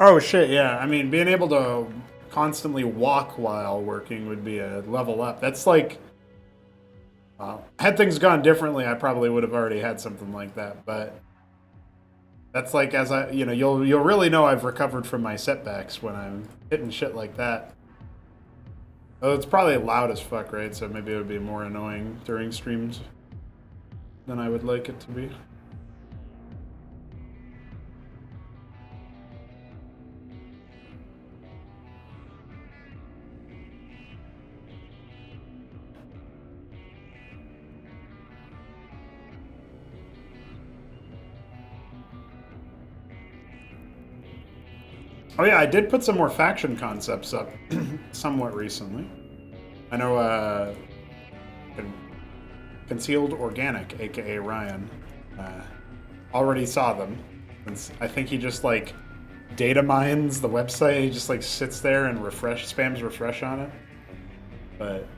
A: Oh shit, yeah. I mean, being able to constantly walk while working would be a level up. That's like, had things gone differently, I probably would have already had something like that. But that's like, as I, you'll really know I've recovered from my setbacks when I'm hitting shit like that. Oh, it's probably loud as fuck, right? So maybe it would be more annoying during streams than I would like it to be. Oh yeah, I did put some more faction concepts up somewhat recently. I know Concealed Organic, aka Ryan, already saw them. I think he just like data mines the website. He just like sits there and spams refresh on it. But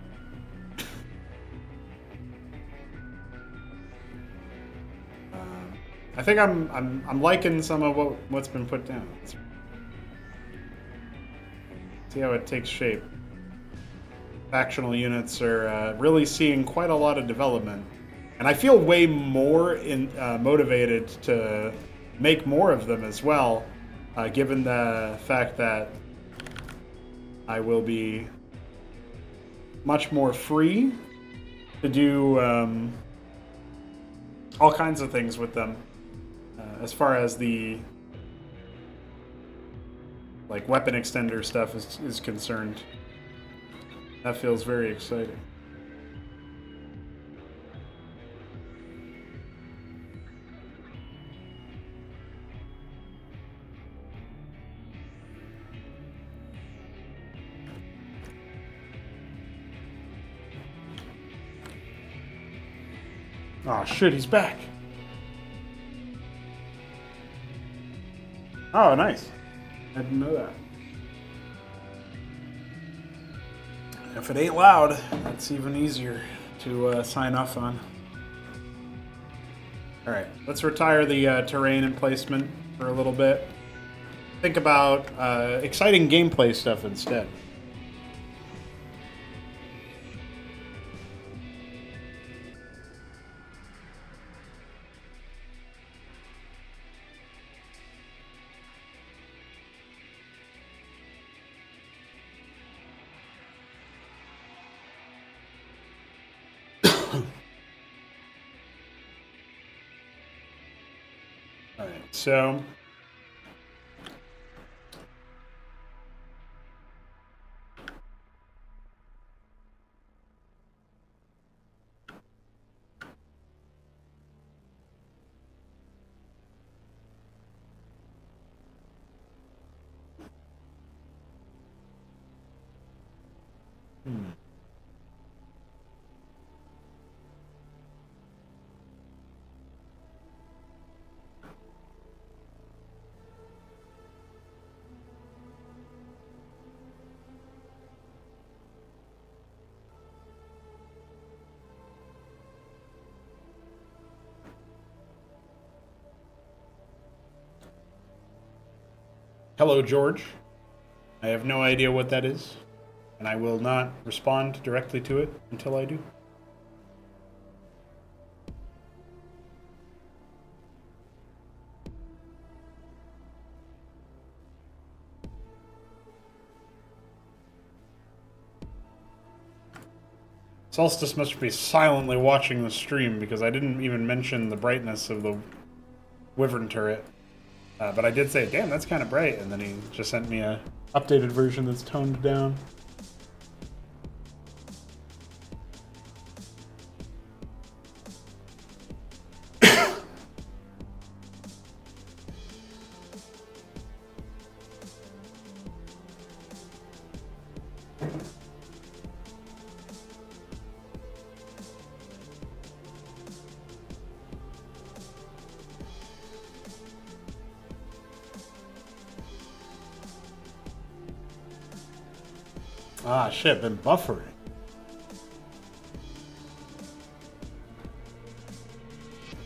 A: I think I'm liking some of what's been put down. See how it takes shape. Factional units are really seeing quite a lot of development And I feel way more motivated to make more of them as well, given the fact that I will be much more free to do all kinds of things with them. As far as the like weapon extender stuff is concerned. That feels very exciting. Oh shit, he's back. Oh, nice. I didn't know that. If it ain't loud, that's even easier to sign off on. Alright, let's retire the terrain and placement for a little bit. Think about exciting gameplay stuff instead. Alright, so hello, George. I have no idea what that is, and I will not respond directly to it until I do. Solstice must be silently watching the stream because I didn't even mention the brightness of the Wyvern turret. But I did say, damn, that's kind of bright, and then he just sent me a updated version that's toned down. Ah, shit, been buffering.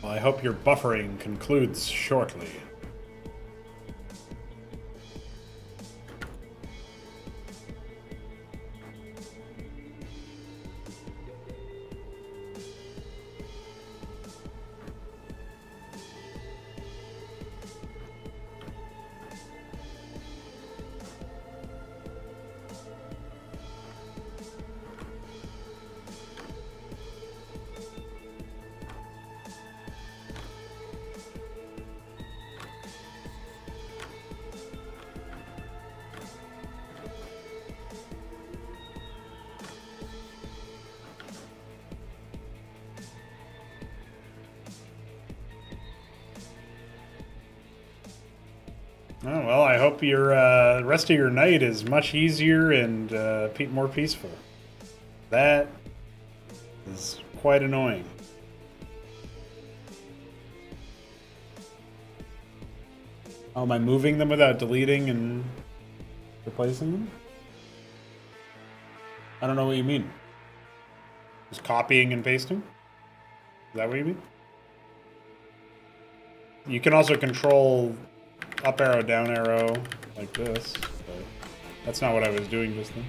A: Well, I hope your buffering concludes shortly. Oh, well, I hope your rest of your night is much easier and more peaceful. That is quite annoying. Oh, am I moving them without deleting and replacing them? I don't know what you mean. Just copying and pasting? Is that what you mean? You can also control up arrow, down arrow, like this, but that's not what I was doing just then.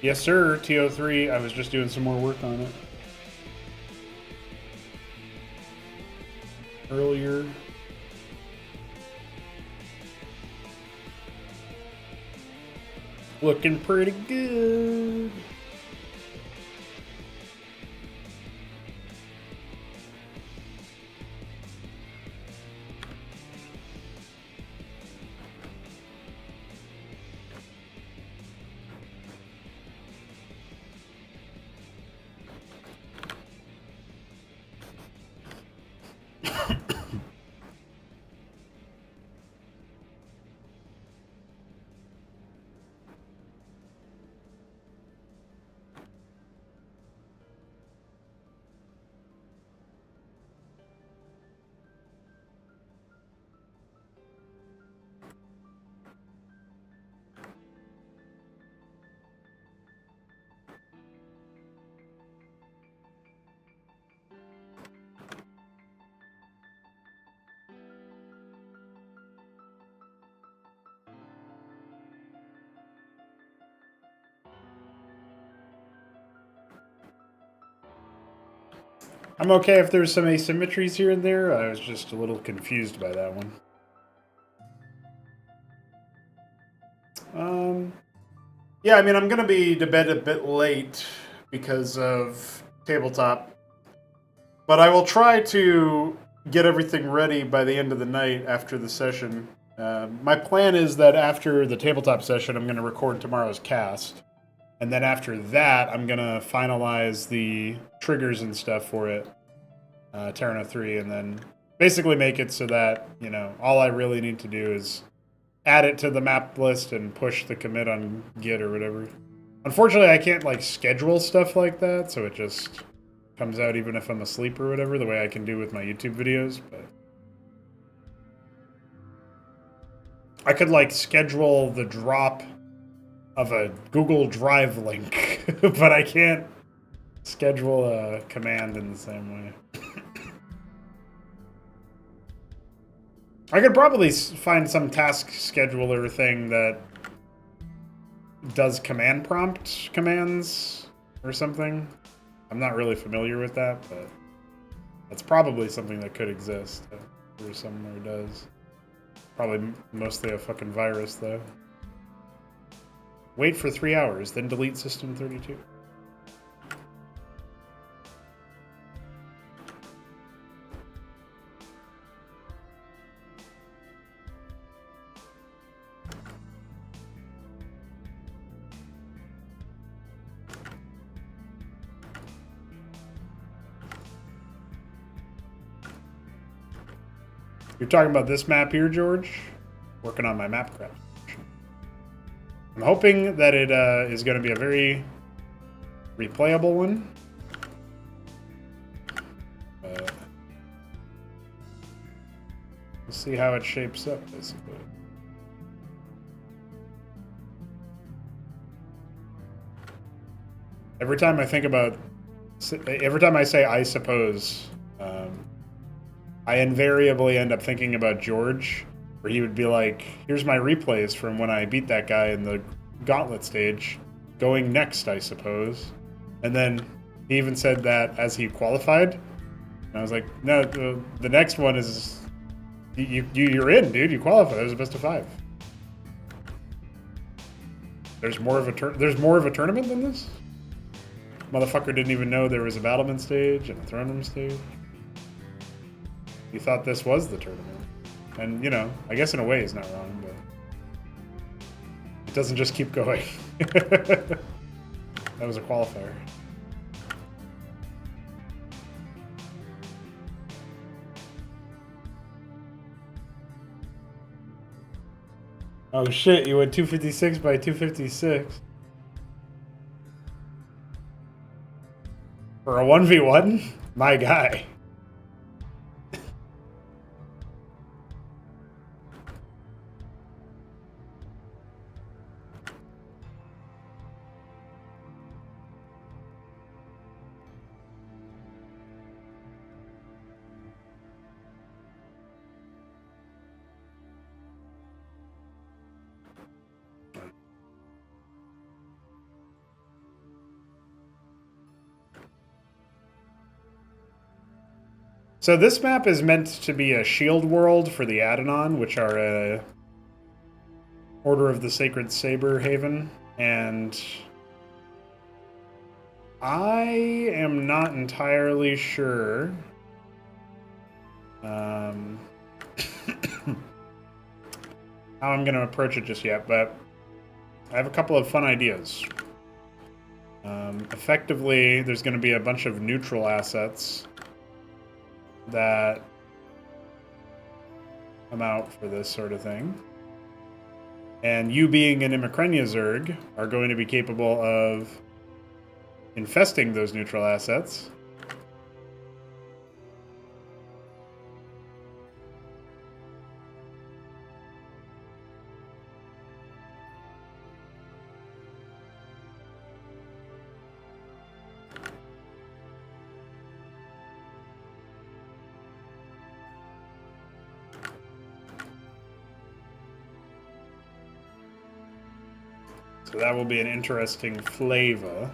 A: Yes, sir, TO3. I was just doing some more work on it earlier. Looking pretty good. I'm okay if there's some asymmetries here and there. I was just a little confused by that one. Yeah, I mean, I'm going to be to bed a bit late because of tabletop. But I will try to get everything ready by the end of the night after the session. My plan is that after the tabletop session, I'm going to record tomorrow's cast. And then after that, I'm going to finalize the triggers and stuff for it, Terrano 3, and then basically make it so that, you know, all I really need to do is add it to the map list and push the commit on Git or whatever. Unfortunately, I can't, like, schedule stuff like that, so it just comes out even if I'm asleep or whatever, the way I can do with my YouTube videos, but I could, like, schedule the drop of a Google Drive link, but I can't schedule a command in the same way. I could probably find some task scheduler thing that does command prompt commands or something. I'm not really familiar with that, but that's probably something that could exist. Or somewhere does. Probably mostly a fucking virus, though. Wait for 3 hours, then delete system 32. You're talking about this map here, George? Working on my map craft. I'm hoping that it is going to be a very replayable one. We'll see how it shapes up, I suppose. Every time I say I suppose, I invariably end up thinking about George, where he would be like, here's my replays from when I beat that guy in the gauntlet stage. Going next, I suppose. And then he even said that as he qualified. And I was like, no, the next one is... You're in, dude. You qualified. That was a best of 5. There's more of a tournament than this? Motherfucker didn't even know there was a battlement stage and a throne room stage. You thought this was the tournament. And, you know, I guess in a way he's not wrong, but it doesn't just keep going. That was a qualifier. Oh shit, you went 256 by 256. For a 1v1? My guy. So this map is meant to be a shield world for the Adenon, which are a Order of the Sacred Saber Haven, and I am not entirely sure how I'm going to approach it just yet, but I have a couple of fun ideas. Effectively, there's going to be a bunch of neutral assets that come out for this sort of thing. And you being an Imicrenia Zerg are going to be capable of infesting those neutral assets. So that will be an interesting flavor.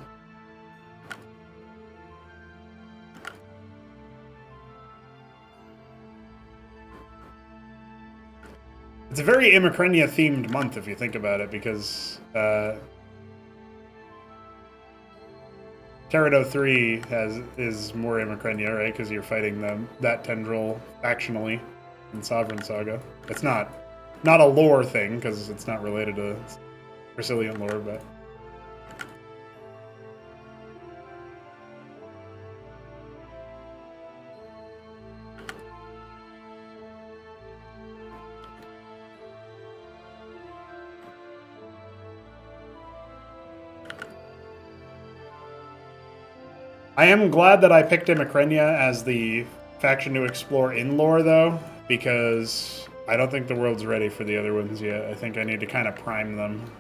A: It's a very Imicrenia themed month if you think about it, because Terrado 3 is more Imicrenia, right? Because you're fighting that tendril factionally in Sovereign Saga. It's not a lore thing, because it's not related to Brazilian lore, but I am glad that I picked Imicrenia as the faction to explore in lore, though, because I don't think the world's ready for the other ones yet. I think I need to kind of prime them.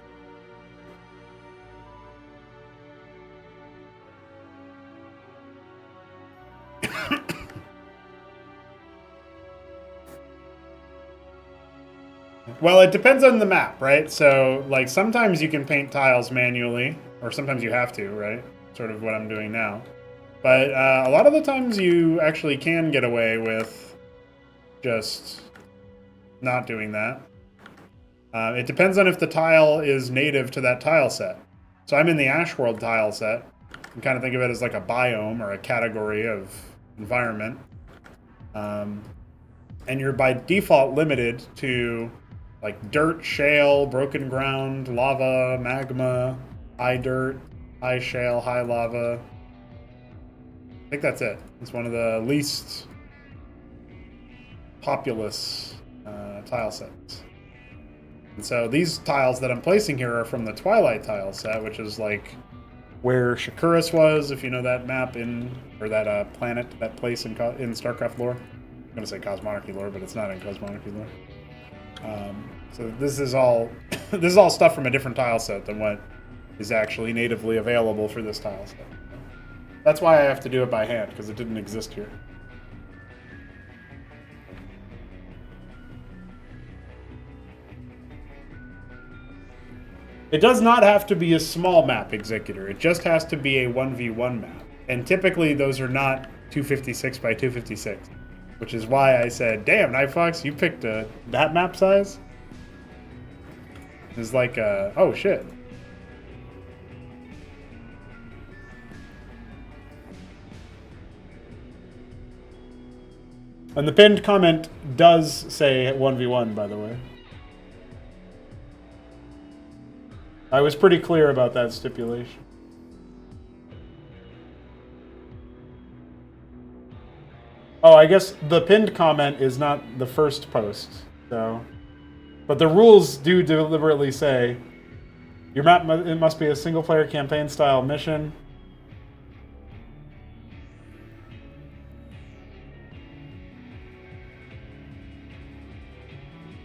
A: Well, it depends on the map, right? So, like, sometimes you can paint tiles manually, or sometimes you have to, right? Sort of what I'm doing now. But a lot of the times you actually can get away with just not doing that. It depends on if the tile is native to that tile set. So I'm in the Ashworld tile set. You can kind of think of it as like a biome or a category of environment. And you're by default limited to like dirt, shale, broken ground, lava, magma, high dirt, high shale, high lava. I think that's it. It's one of the least populous tile sets. And so these tiles that I'm placing here are from the Twilight tile set, which is like where Shakuras was, if you know that map or that planet, that place in Starcraft lore. I'm going to say Cosmonarchy lore, but it's not in Cosmonarchy lore. So this is all stuff from a different tile set than what is actually natively available for this tile set. That's why I have to do it by hand, because it didn't exist here. It does not have to be a small map, Executor. It just has to be a 1v1 map. And typically those are not 256 by 256. Which is why I said, damn, Nightfox, you picked that map size? It's like, oh shit. And the pinned comment does say 1v1, by the way. I was pretty clear about that stipulation. Oh, I guess the pinned comment is not the first post, so... But the rules do deliberately say your map it must be a single-player campaign-style mission.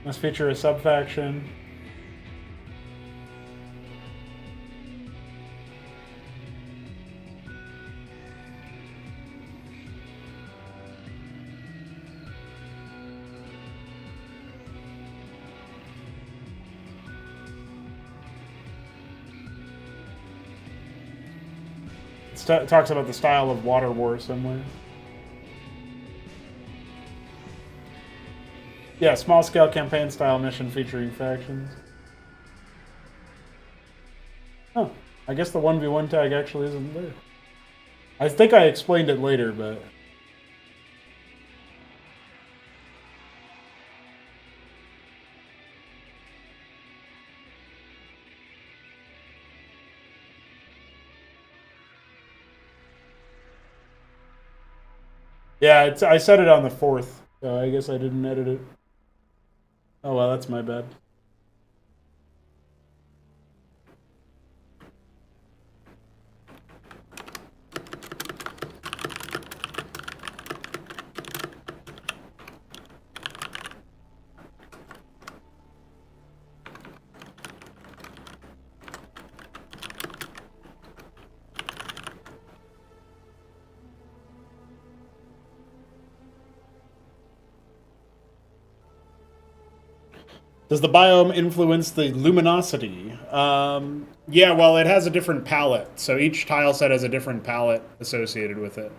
A: Must feature a sub-faction. It talks about the style of Water War somewhere. Yeah, small scale campaign style mission featuring factions. Oh, I guess the 1v1 tag actually isn't there. I think I explained it later, but... Yeah, I said it on the 4th, so I guess I didn't edit it. Oh well, that's my bad. Does the biome influence the luminosity? Yeah, well, it has a different palette. So each tile set has a different palette associated with it.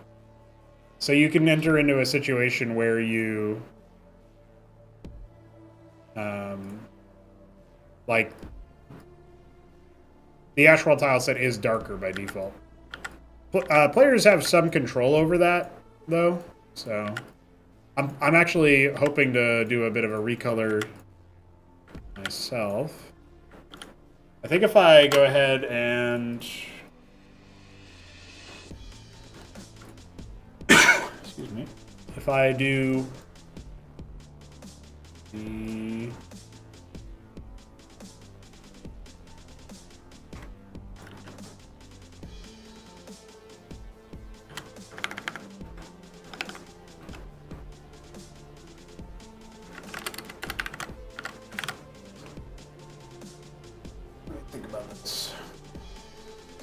A: So you can enter into a situation where you... like... The Ashwell tile set is darker by default. Players have some control over that, though. So... I'm actually hoping to do a bit of a recolor... myself. I think if I go ahead and excuse me, if I do the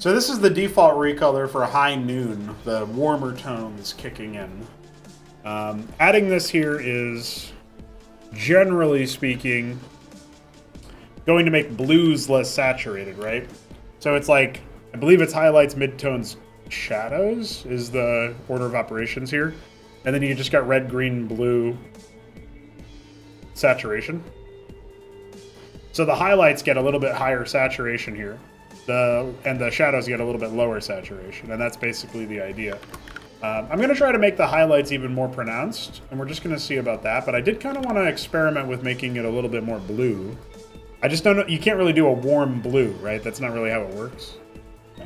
A: So this is the default recolor for high noon, the warmer tones kicking in. Adding this here is, generally speaking, going to make blues less saturated, right? So it's like, I believe it's highlights, midtones, shadows is the order of operations here. And then you just got red, green, blue saturation. So the highlights get a little bit higher saturation here. And the shadows get a little bit lower saturation, and that's basically the idea. I'm going to try to make the highlights even more pronounced, and we're just going to see about that, but I did kind of want to experiment with making it a little bit more blue. I just don't know, you can't really do a warm blue, right? That's not really how it works. No.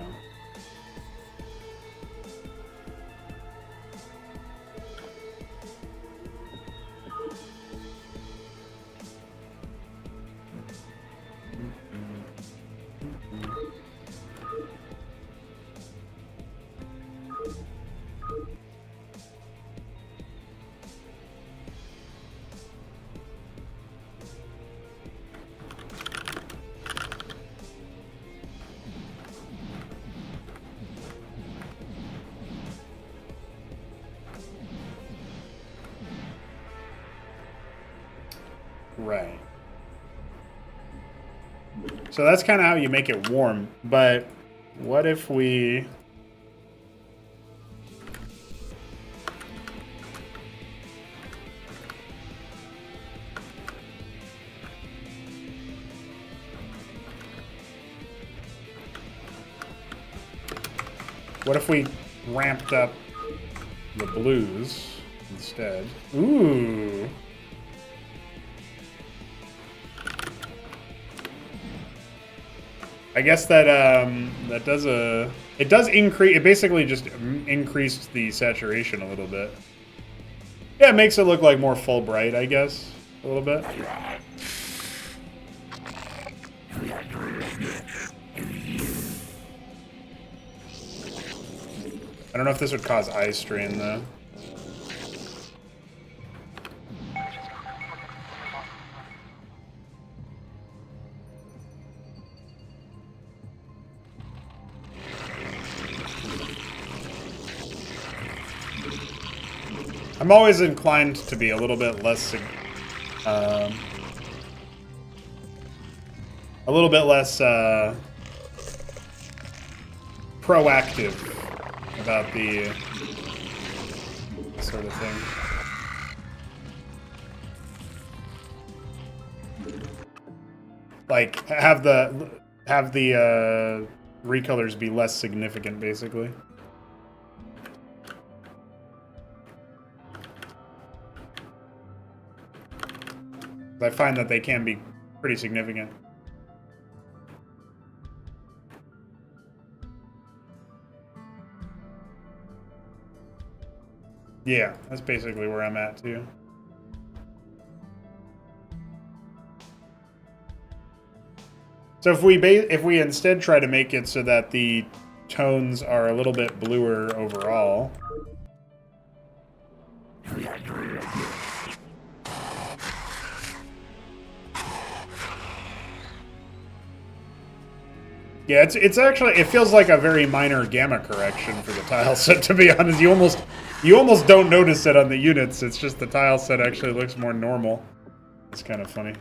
A: Right. So that's kind of how you make it warm, but what if we... What if we ramped up the blues instead? Ooh. I guess that that does it does increase. It basically just increased the saturation a little bit. Yeah, it makes it look like more full bright, I guess, a little bit. I don't know if this would cause eye strain though. I'm always inclined to be a little bit less, proactive about the sort of thing. like have the recolors be less significant, basically. I find that they can be pretty significant. Yeah, that's basically where I'm at too. So if we instead try to make it so that the tones are a little bit bluer overall. Yeah, it's actually, it feels like a very minor gamma correction for the tile set, to be honest. You almost don't notice it on the units. It's just the tile set actually looks more normal. It's kind of funny.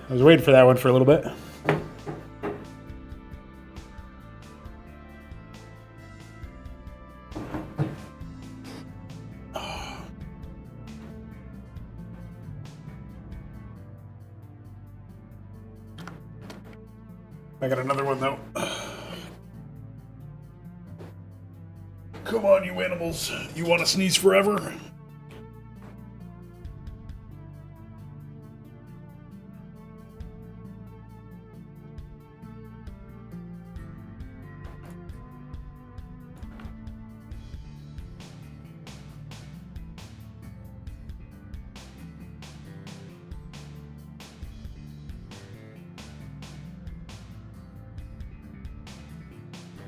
A: I was waiting for that one for a little bit. I got another one though. Come on, you animals. You want to sneeze forever?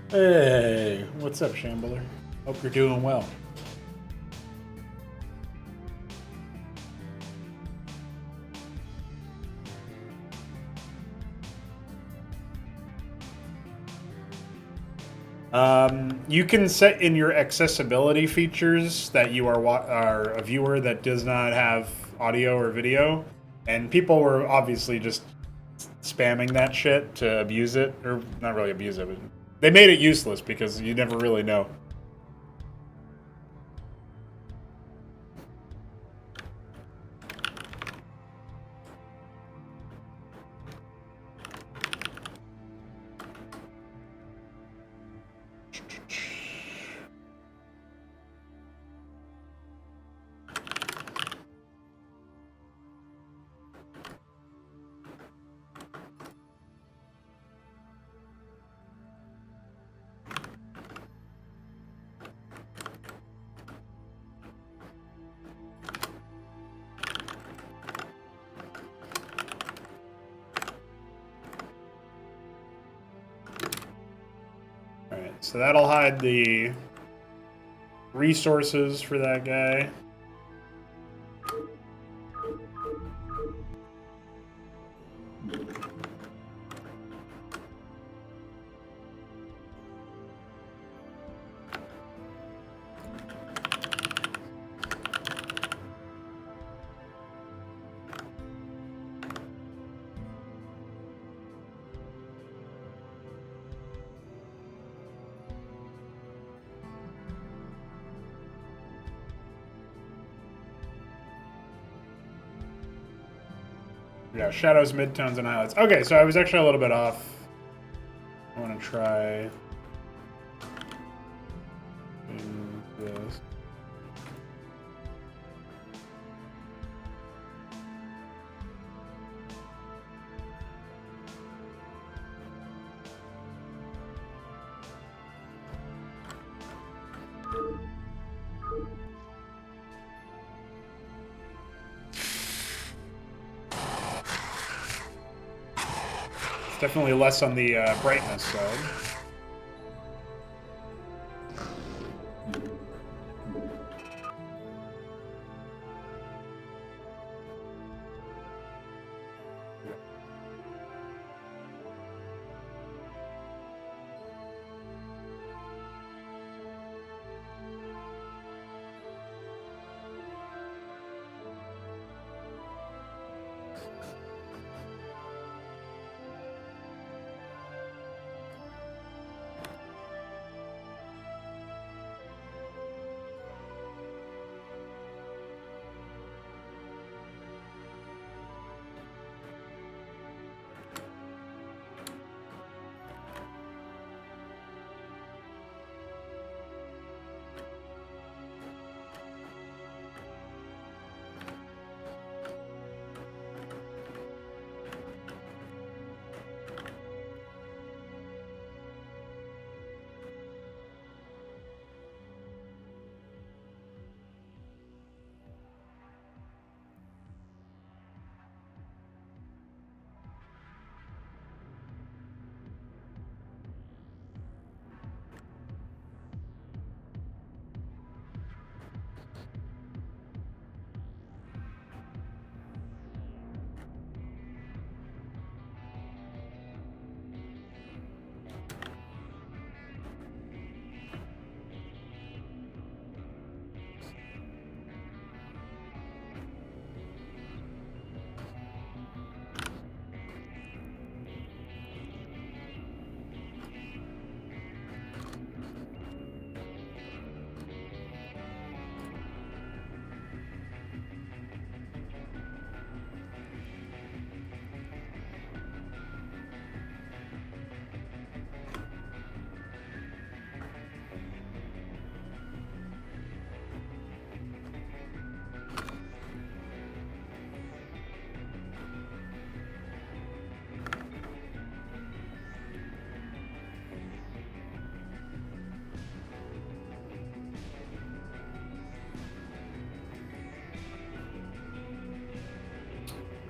A: Hey, what's up, Shambler? Hope you're doing well. You can set in your accessibility features that you are a viewer that does not have audio or video, and people were obviously just spamming that shit to abuse it, or not really abuse it, but they made it useless because you never really know. So that'll hide the resources for that guy. Yeah, shadows, midtones, and highlights. Okay, so I was actually a little bit off. I want to try this. definitely less on the brightness side.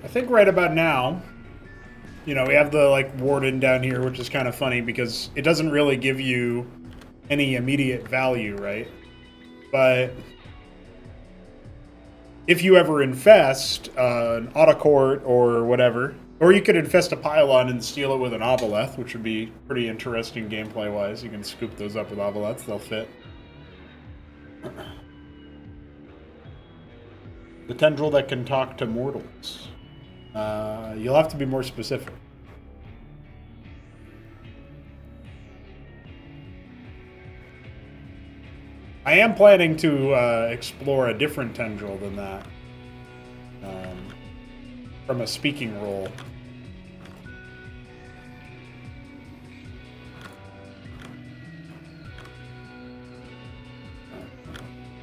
A: I think right about now, you know, we have the like warden down here, which is kind of funny because it doesn't really give you any immediate value, right? But if you ever infest an autocourt or whatever, or you could infest a pylon and steal it with an oboleth, which would be pretty interesting gameplay-wise. You can scoop those up with oboleths, they'll fit. The tendril that can talk to mortals. You'll have to be more specific. I am planning to explore a different tendril than that. From a speaking role.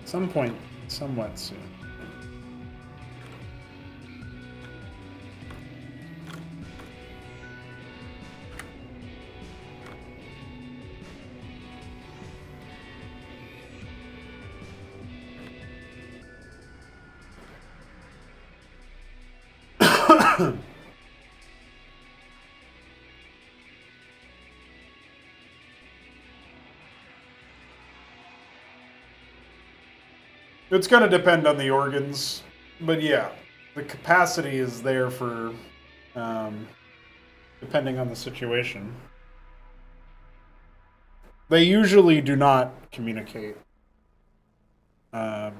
A: At some point, somewhat soon. It's going to depend on the organs, but yeah, the capacity is there for, depending on the situation. They usually do not communicate,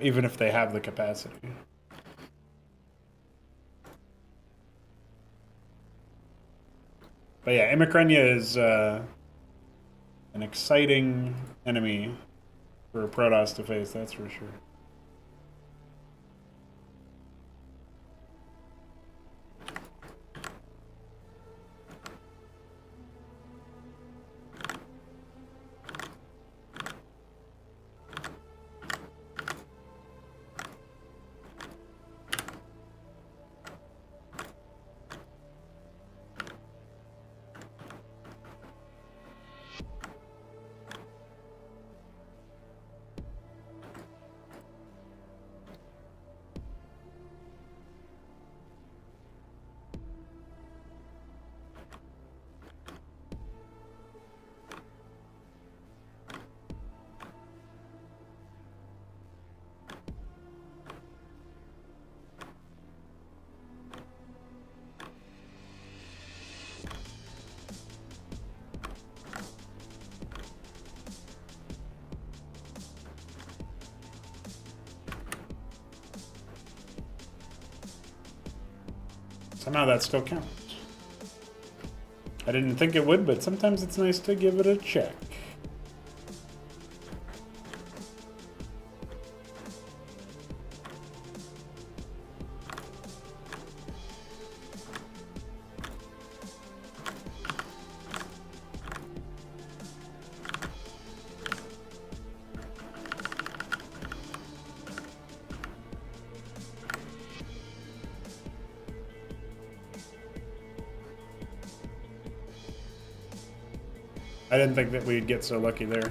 A: even if they have the capacity. But yeah, Imicrenia is an exciting enemy for a Protoss to face, that's for sure. Somehow that still counts. I didn't think it would, but sometimes it's nice to give it a check. I didn't think that we'd get so lucky there.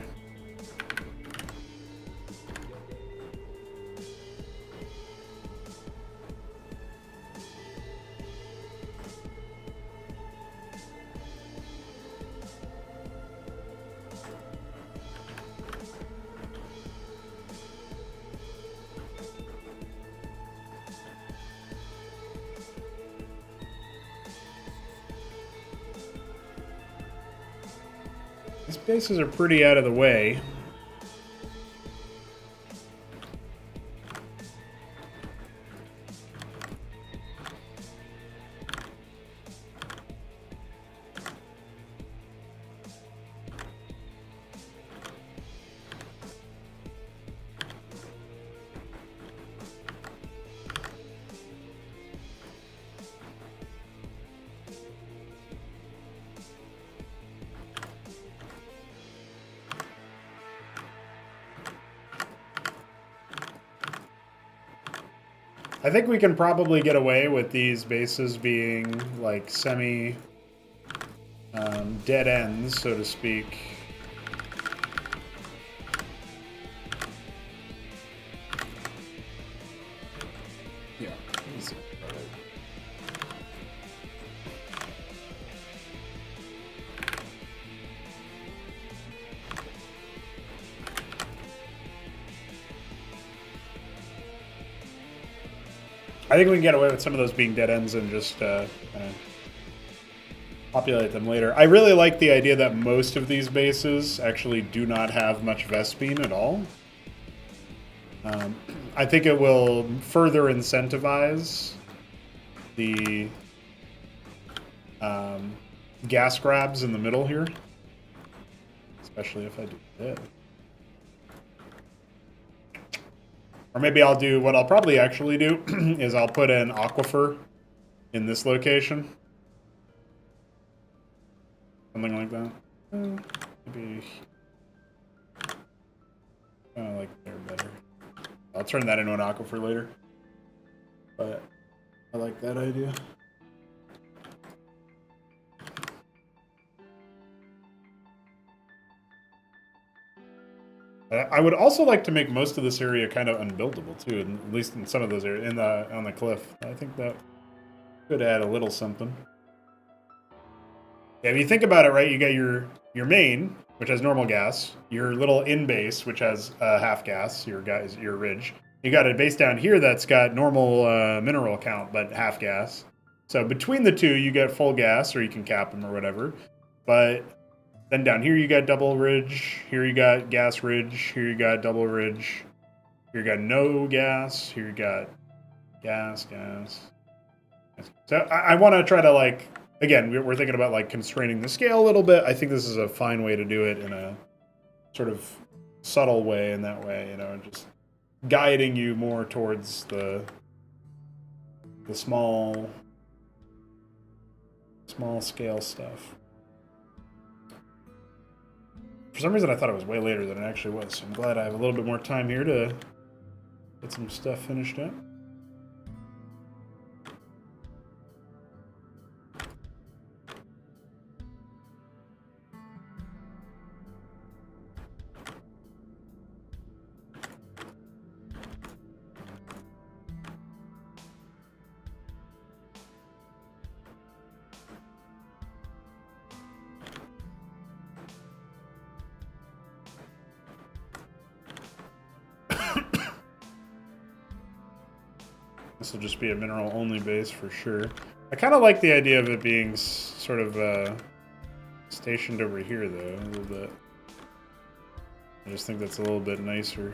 A: These bases are pretty out of the way. I think we can probably get away with these bases being like semi dead ends, so to speak. Yeah. I think we can get away with some of those being dead ends and just populate them later. I really like the idea that most of these bases actually do not have much Vespene at all. I think it will further incentivize the gas grabs in the middle here, especially if I do this. Or maybe I'll do, what I'll probably actually do is I'll put an aquifer in this location. Something like that. Maybe I like there better. I'll turn that into an aquifer later. But I like that idea. I would also like to make most of this area kind of unbuildable too, at least in some of those areas on the cliff. I think that could add a little something. Yeah, if you think about it, right, you got your main, which has normal gas, your little in base, which has half gas, your ridge. You got a base down here that's got normal mineral count, but half gas. So between the two, you get full gas, or you can cap them or whatever. But then down here you got double ridge, here you got gas ridge, here you got double ridge, here you got no gas, here you got gas. So I want to try to, like, again, we're thinking about like constraining the scale a little bit. I think this is a fine way to do it in a sort of subtle way, in that way, you know, just guiding you more towards the small scale stuff. For some reason, I thought it was way later than it actually was. So I'm glad I have a little bit more time here to get some stuff finished up. This will just be a mineral-only base for sure. I kind of like the idea of it being sort of stationed over here, though, a little bit. I just think that's a little bit nicer.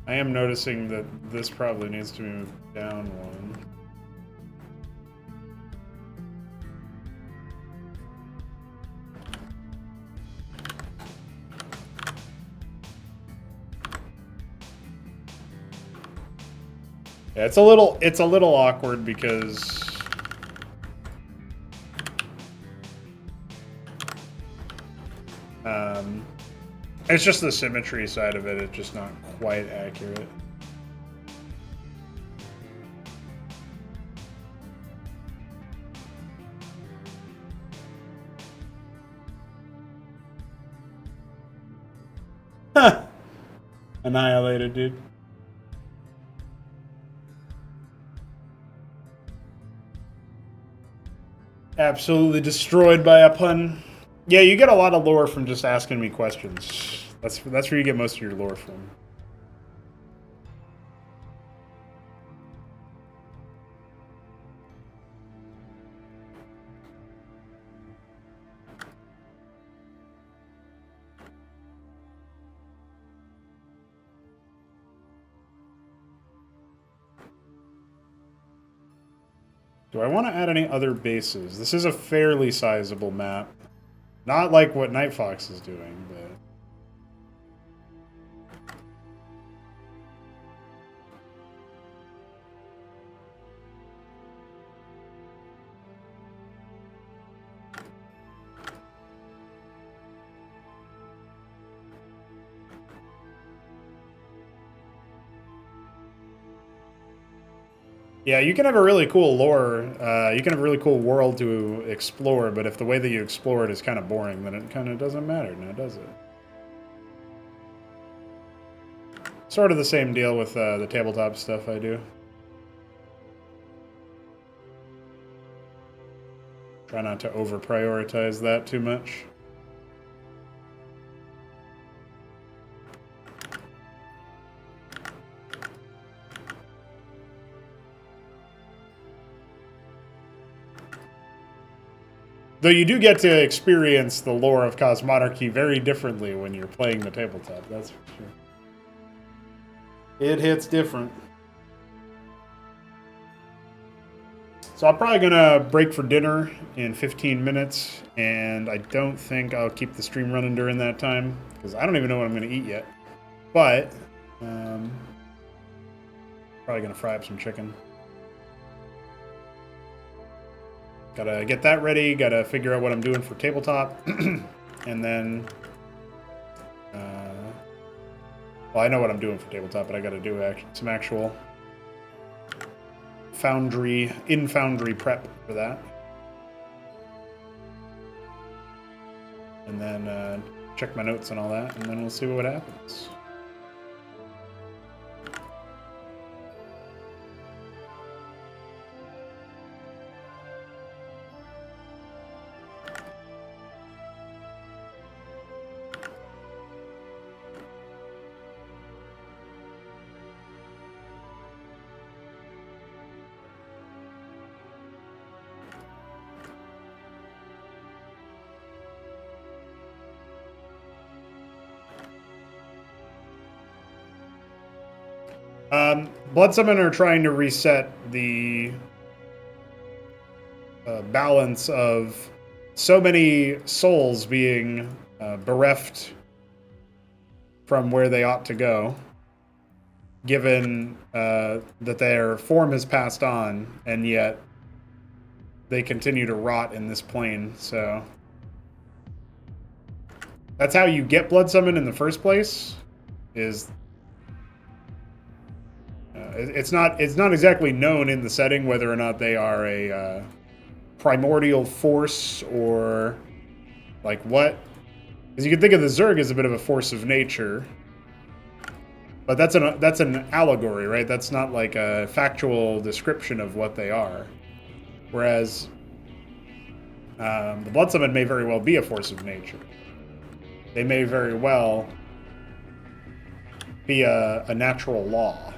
A: I am noticing that this probably needs to be moved down one. Yeah, it's a little awkward because it's just the symmetry side of it. It's just not quite accurate. Huh. Annihilated, dude. Absolutely destroyed by a pun. Yeah, you get a lot of lore from just asking me questions. That's where you get most of your lore from. Do I want to add any other bases? This is a fairly sizable map. Not like what Night Fox is doing, but... Yeah, you can have a really cool lore, you can have a really cool world to explore, but if the way that you explore it is kind of boring, then it kind of doesn't matter now, does it? Sort of the same deal with the tabletop stuff I do. Try not to over-prioritize that too much. Though you do get to experience the lore of Cosmonarchy very differently when you're playing the tabletop, that's for sure. It hits different. So I'm probably gonna break for dinner in 15 minutes, and I don't think I'll keep the stream running during that time, because I don't even know what I'm gonna eat yet. But, probably gonna fry up some chicken. Gotta get that ready, gotta figure out what I'm doing for tabletop, and then, well, I know what I'm doing for tabletop, but I gotta do some actual in-foundry prep for that. And then check my notes and all that, and then we'll see what happens. Blood Summon are trying to reset the balance of so many souls being bereft from where they ought to go, given that their form has passed on, and yet they continue to rot in this plane, so... That's how you get Blood Summon in the first place, is... It's not exactly known in the setting whether or not they are a primordial force or like what. Because you can think of the Zerg as a bit of a force of nature, but that's an allegory, right? That's not like a factual description of what they are. Whereas the Blood Summon may very well be a force of nature. They may very well be a natural law.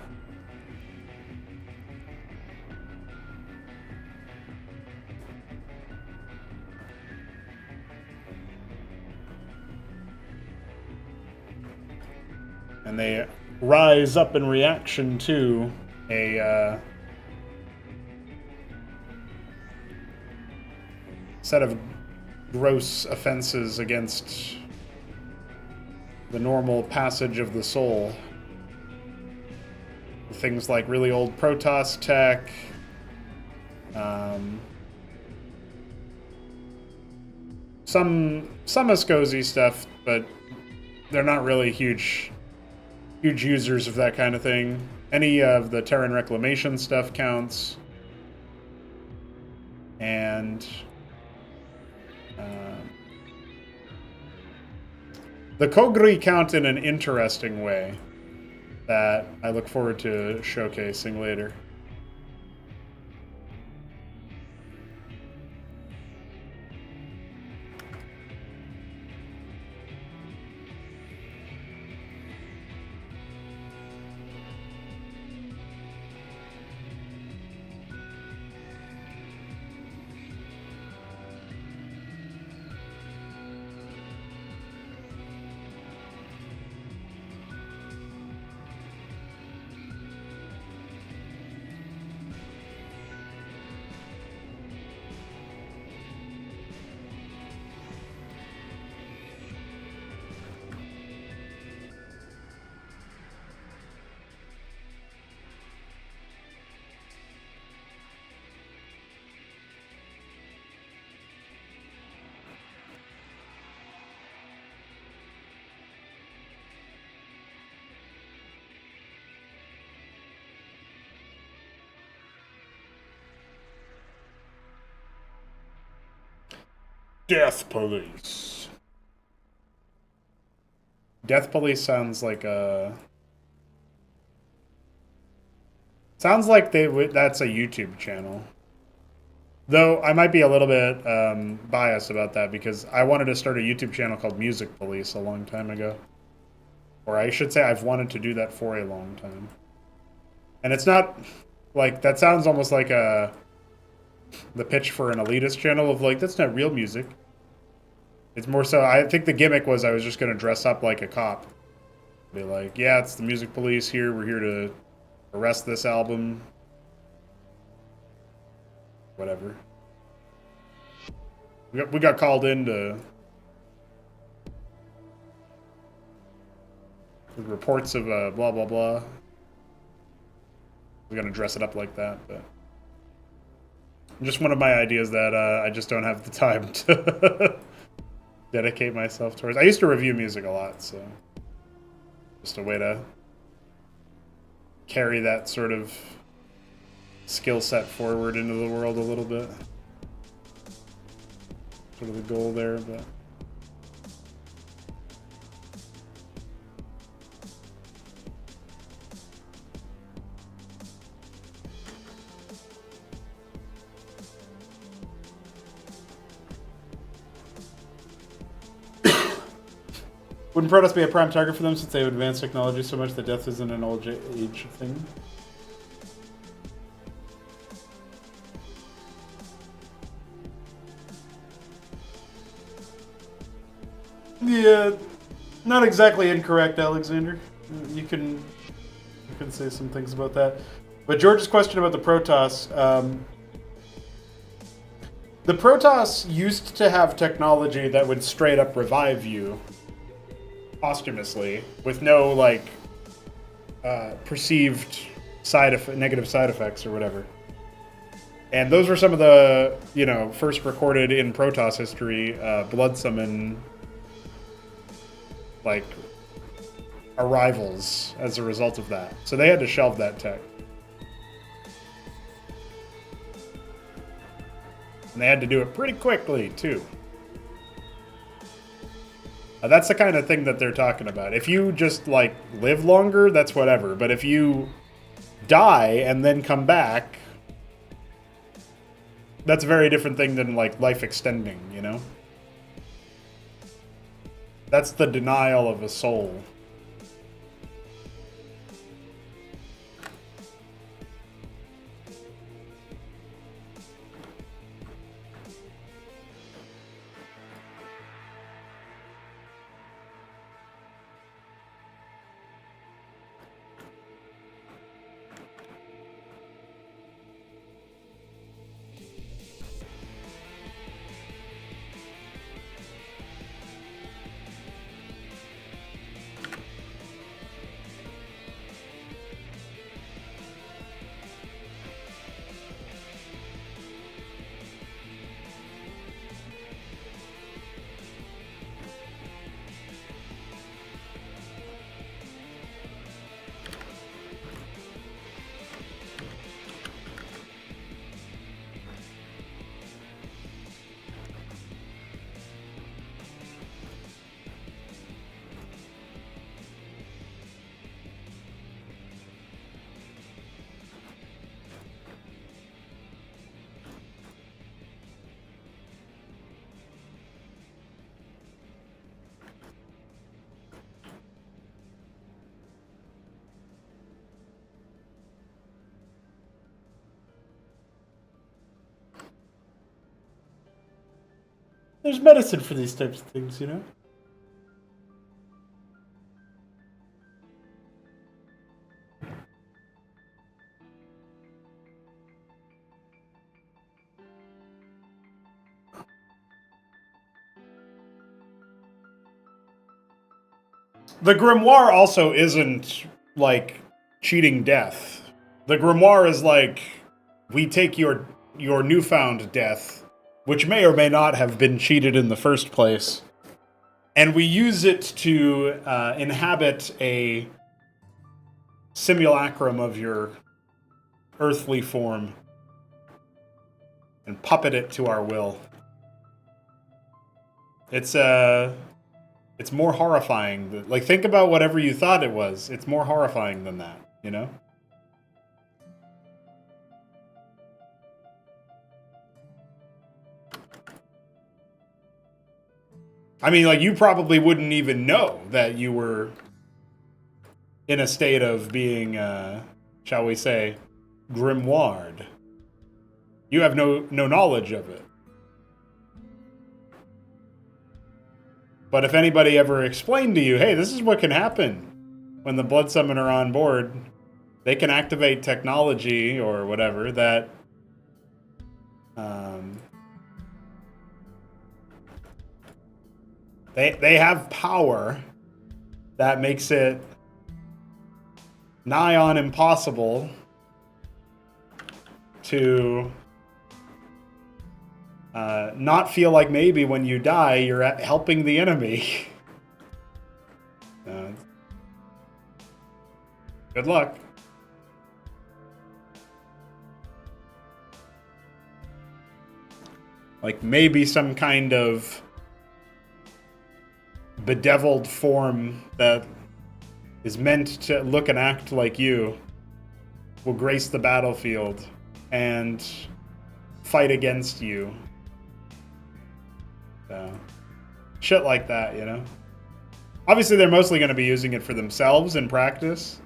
A: And rise up in reaction to a set of gross offenses against the normal passage of the soul. Things like really old Protoss tech, some Ascosi stuff, but they're not really huge users of that kind of thing. Any of the Terran Reclamation stuff counts, and the Kogri count in an interesting way that I look forward to showcasing later. Death Police. Death Police sounds like a... Sounds like that's a YouTube channel. Though I might be a little bit biased about that because I wanted to start a YouTube channel called Music Police a long time ago. Or I should say I've wanted to do that for a long time. And it's not... Like, that sounds almost like the pitch for an elitist channel of like, that's not real music. It's more so, I think the gimmick was I was just going to dress up like a cop. Be like, yeah, it's the Music Police here. We're here to arrest this album. Whatever. We got called in to reports of blah, blah, blah. We're going to dress it up like that, but... Just one of my ideas that I just don't have the time to dedicate myself towards. I used to review music a lot, so just a way to carry that sort of skill set forward into the world a little bit. Sort of the goal there, but... Wouldn't Protoss be a prime target for them since they have advanced technology so much that death isn't an old age thing? Yeah, not exactly incorrect, Alexander. You can say some things about that. But George's question about the Protoss, the Protoss used to have technology that would straight up revive you posthumously with no like perceived negative side effects or whatever. And those were some of the, first recorded in Protoss history blood summon like arrivals as a result of that. So they had to shelve that tech. And they had to do it pretty quickly too. That's the kind of thing that they're talking about. If you just, like, live longer, that's whatever. But if you die and then come back, that's a very different thing than, like, life extending, you know? That's the denial of a soul. There's medicine for these types of things, you know? The grimoire also isn't like cheating death. The grimoire is like, we take your newfound death, which may or may not have been cheated in the first place, and we use it to inhabit a simulacrum of your earthly form and puppet it to our will. It's more horrifying. Like, think about whatever you thought it was. It's more horrifying than that, you know? I mean, like, you probably wouldn't even know that you were in a state of being, shall we say, grimoired. You have no knowledge of it. But if anybody ever explained to you, hey, this is what can happen when the Blood Summoner are on board, they can activate technology or whatever that they have power that makes it nigh on impossible to not feel like maybe when you die you're helping the enemy. Good luck. Like maybe some kind of bedeviled form that is meant to look and act like you will grace the battlefield and fight against you. So, shit like that, you know? Obviously, they're mostly going to be using it for themselves in practice,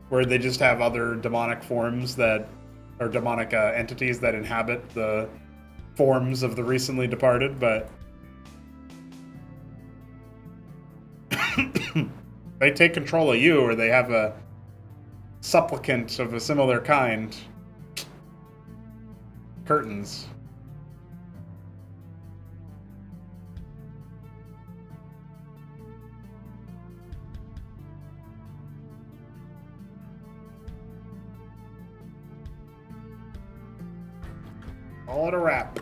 A: where they just have other demonic forms that, or demonic entities that inhabit the forms of the recently departed, but they take control of you, or they have a supplicant of a similar kind. Curtains. All in a wrap.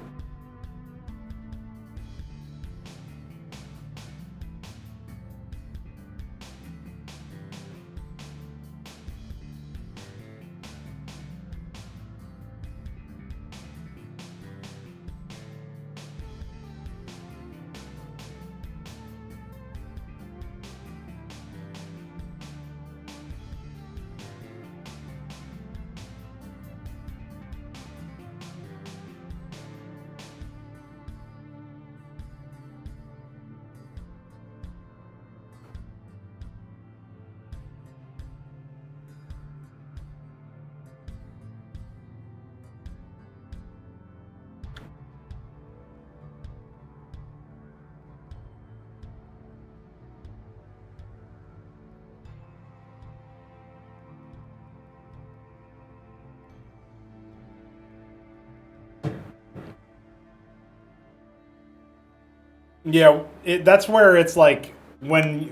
A: Yeah, that's where it's like when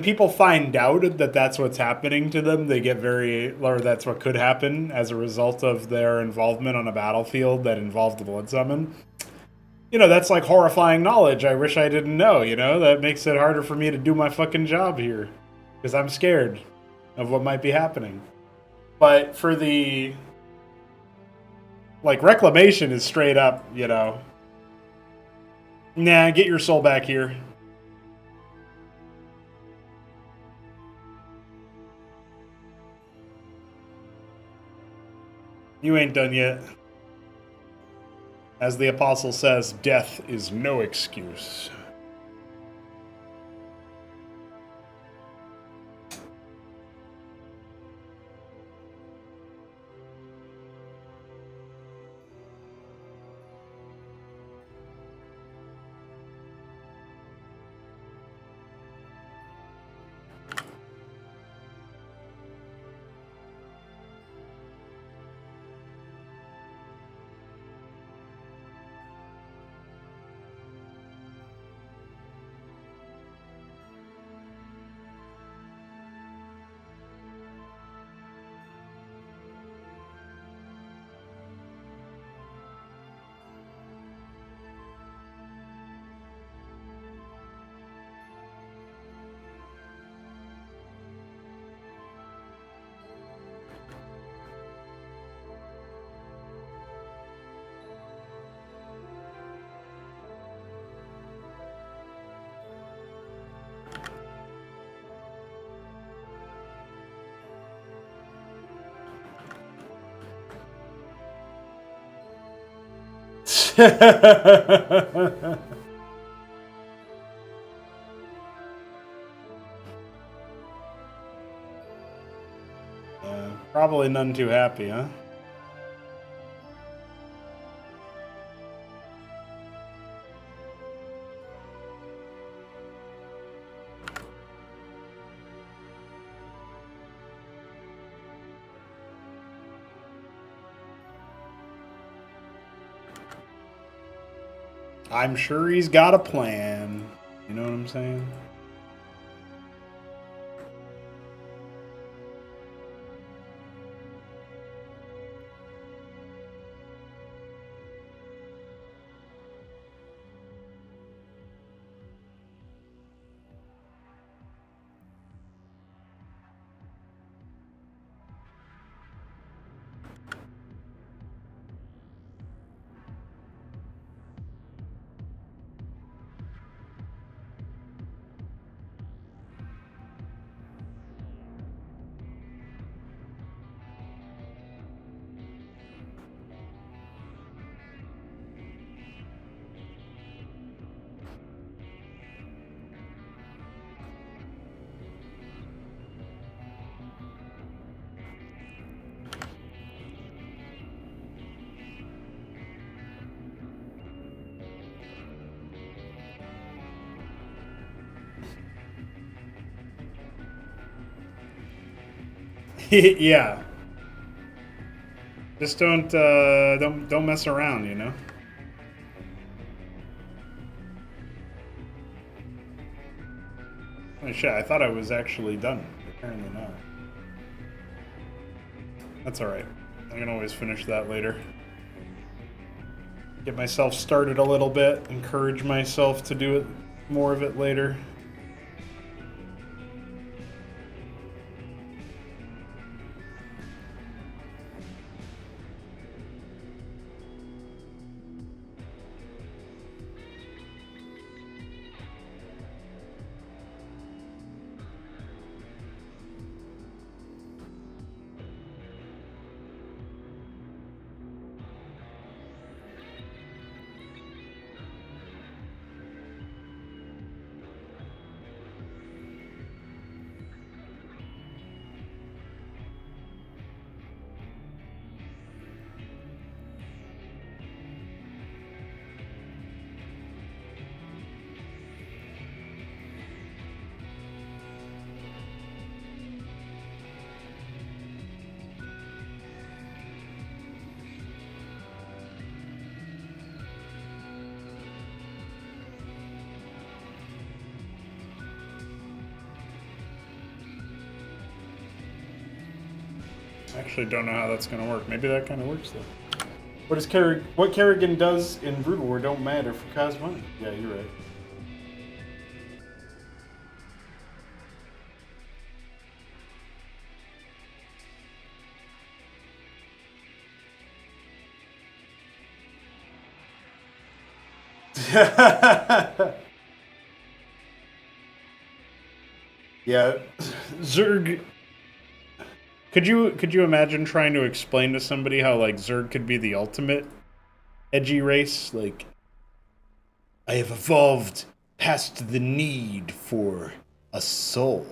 A: people find out that that's what's happening to them, they get very, or that's what could happen as a result of their involvement on a battlefield that involved the blood summon. You know, that's like horrifying knowledge. I wish I didn't know, you know? That makes it harder for me to do my fucking job here. Because I'm scared of what might be happening. But for the... like, reclamation is straight up, you know... Nah, get your soul back here. You ain't done yet. As the apostle says, death is no excuse.
G: Probably none too happy, huh? I'm sure he's got a plan. You know what I'm saying? Yeah. Just don't mess around, you know? Oh shit, I thought I was actually done. Apparently not. That's alright. I can always finish that later. Get myself started a little bit, encourage myself to do it more of it later. I actually don't know how that's gonna work. Maybe that kind of works though. What Kerrigan does in Brood War don't matter for Cosmo. Yeah, you're right. Yeah, Zerg. Could you imagine trying to explain to somebody how like Zerg could be the ultimate edgy race? Like, I have evolved past the need for a soul.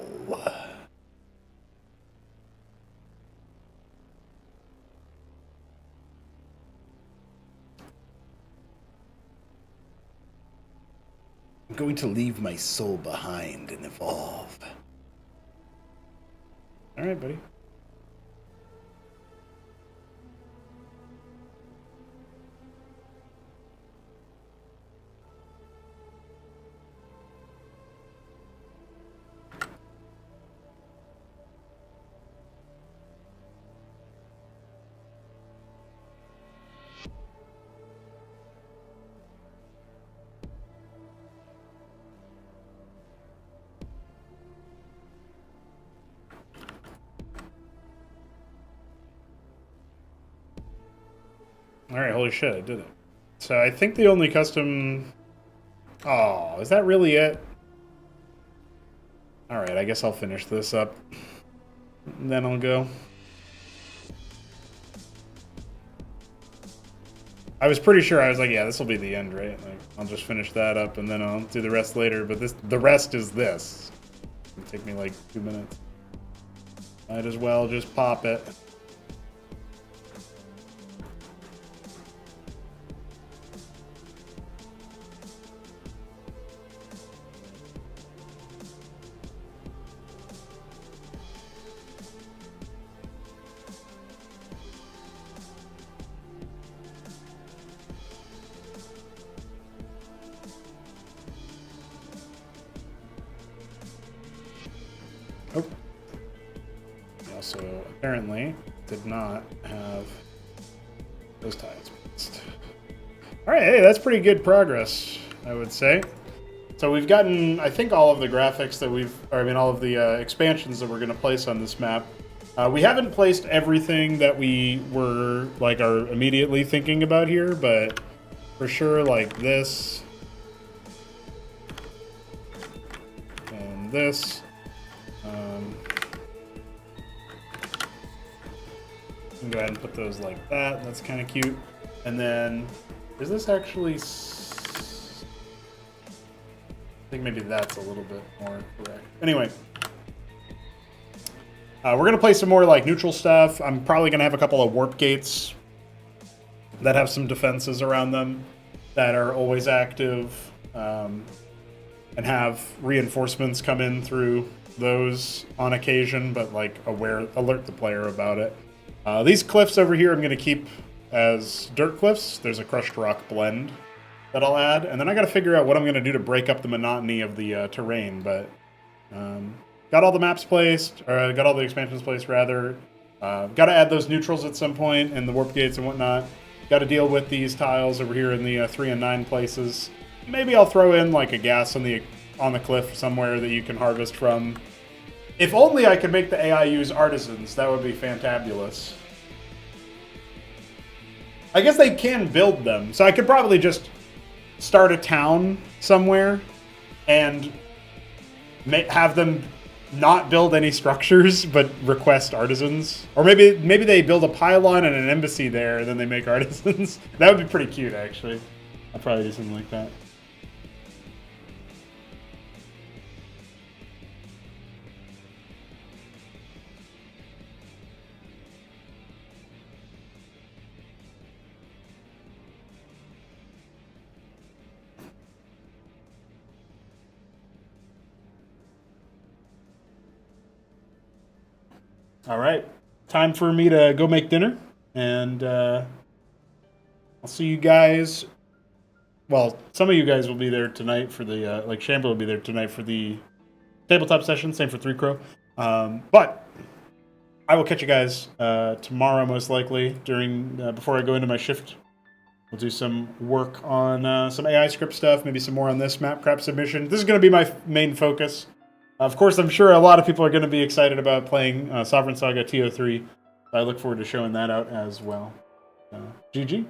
G: I'm going to leave my soul behind and evolve. All right, buddy. Alright, holy shit, I did it. So I think the only custom... Oh, is that really it? Alright, I guess I'll finish this up. And then I'll go. I was pretty sure, I was like, yeah, this will be the end, right? Like, I'll just finish that up and then I'll do the rest later. But the rest is this. It'll take me like 2 minutes. Might as well just pop it. Oh. He also apparently did not have those tiles placed. Alright, hey, that's pretty good progress, I would say. So we've gotten, I think, all of the graphics that all of the expansions that we're going to place on this map. We haven't placed everything that we are immediately thinking about here, but for sure, like this. And this. Go ahead and put those like that. That's kind of cute. And then, is this actually... I think maybe that's a little bit more correct. Anyway. We're going to play some more like neutral stuff. I'm probably going to have a couple of warp gates that have some defenses around them that are always active. And have reinforcements come in through those on occasion, but like alert the player about it. These cliffs over here I'm going to keep as dirt cliffs. There's a crushed rock blend that I'll add. And then I got to figure out what I'm going to do to break up the monotony of the terrain. But got all the maps placed, or got all the expansions placed, rather. Got to add those neutrals at some point and the warp gates and whatnot. Got to deal with these tiles over here in the 3 and 9 places. Maybe I'll throw in like a gas on the cliff somewhere that you can harvest from. If only I could make the AI use artisans, that would be fantabulous. I guess they can build them, so I could probably just start a town somewhere and have them not build any structures, but request artisans. Or maybe they build a pylon and an embassy there, and then they make artisans. That would be pretty cute, actually. I'll probably do something like that. All right, time for me to go make dinner, and I'll see you guys. Well, some of you guys will be there tonight for the like Shambo will be there tonight for the tabletop session. Same for 3 Crow, but I will catch you guys tomorrow, most likely during before I go into my shift. We'll do some work on some AI script stuff, maybe some more on this Mapcraft submission. This is going to be my main focus. Of course, I'm sure a lot of people are going to be excited about playing Sovereign Saga TO3. I look forward to showing that out as well. GG.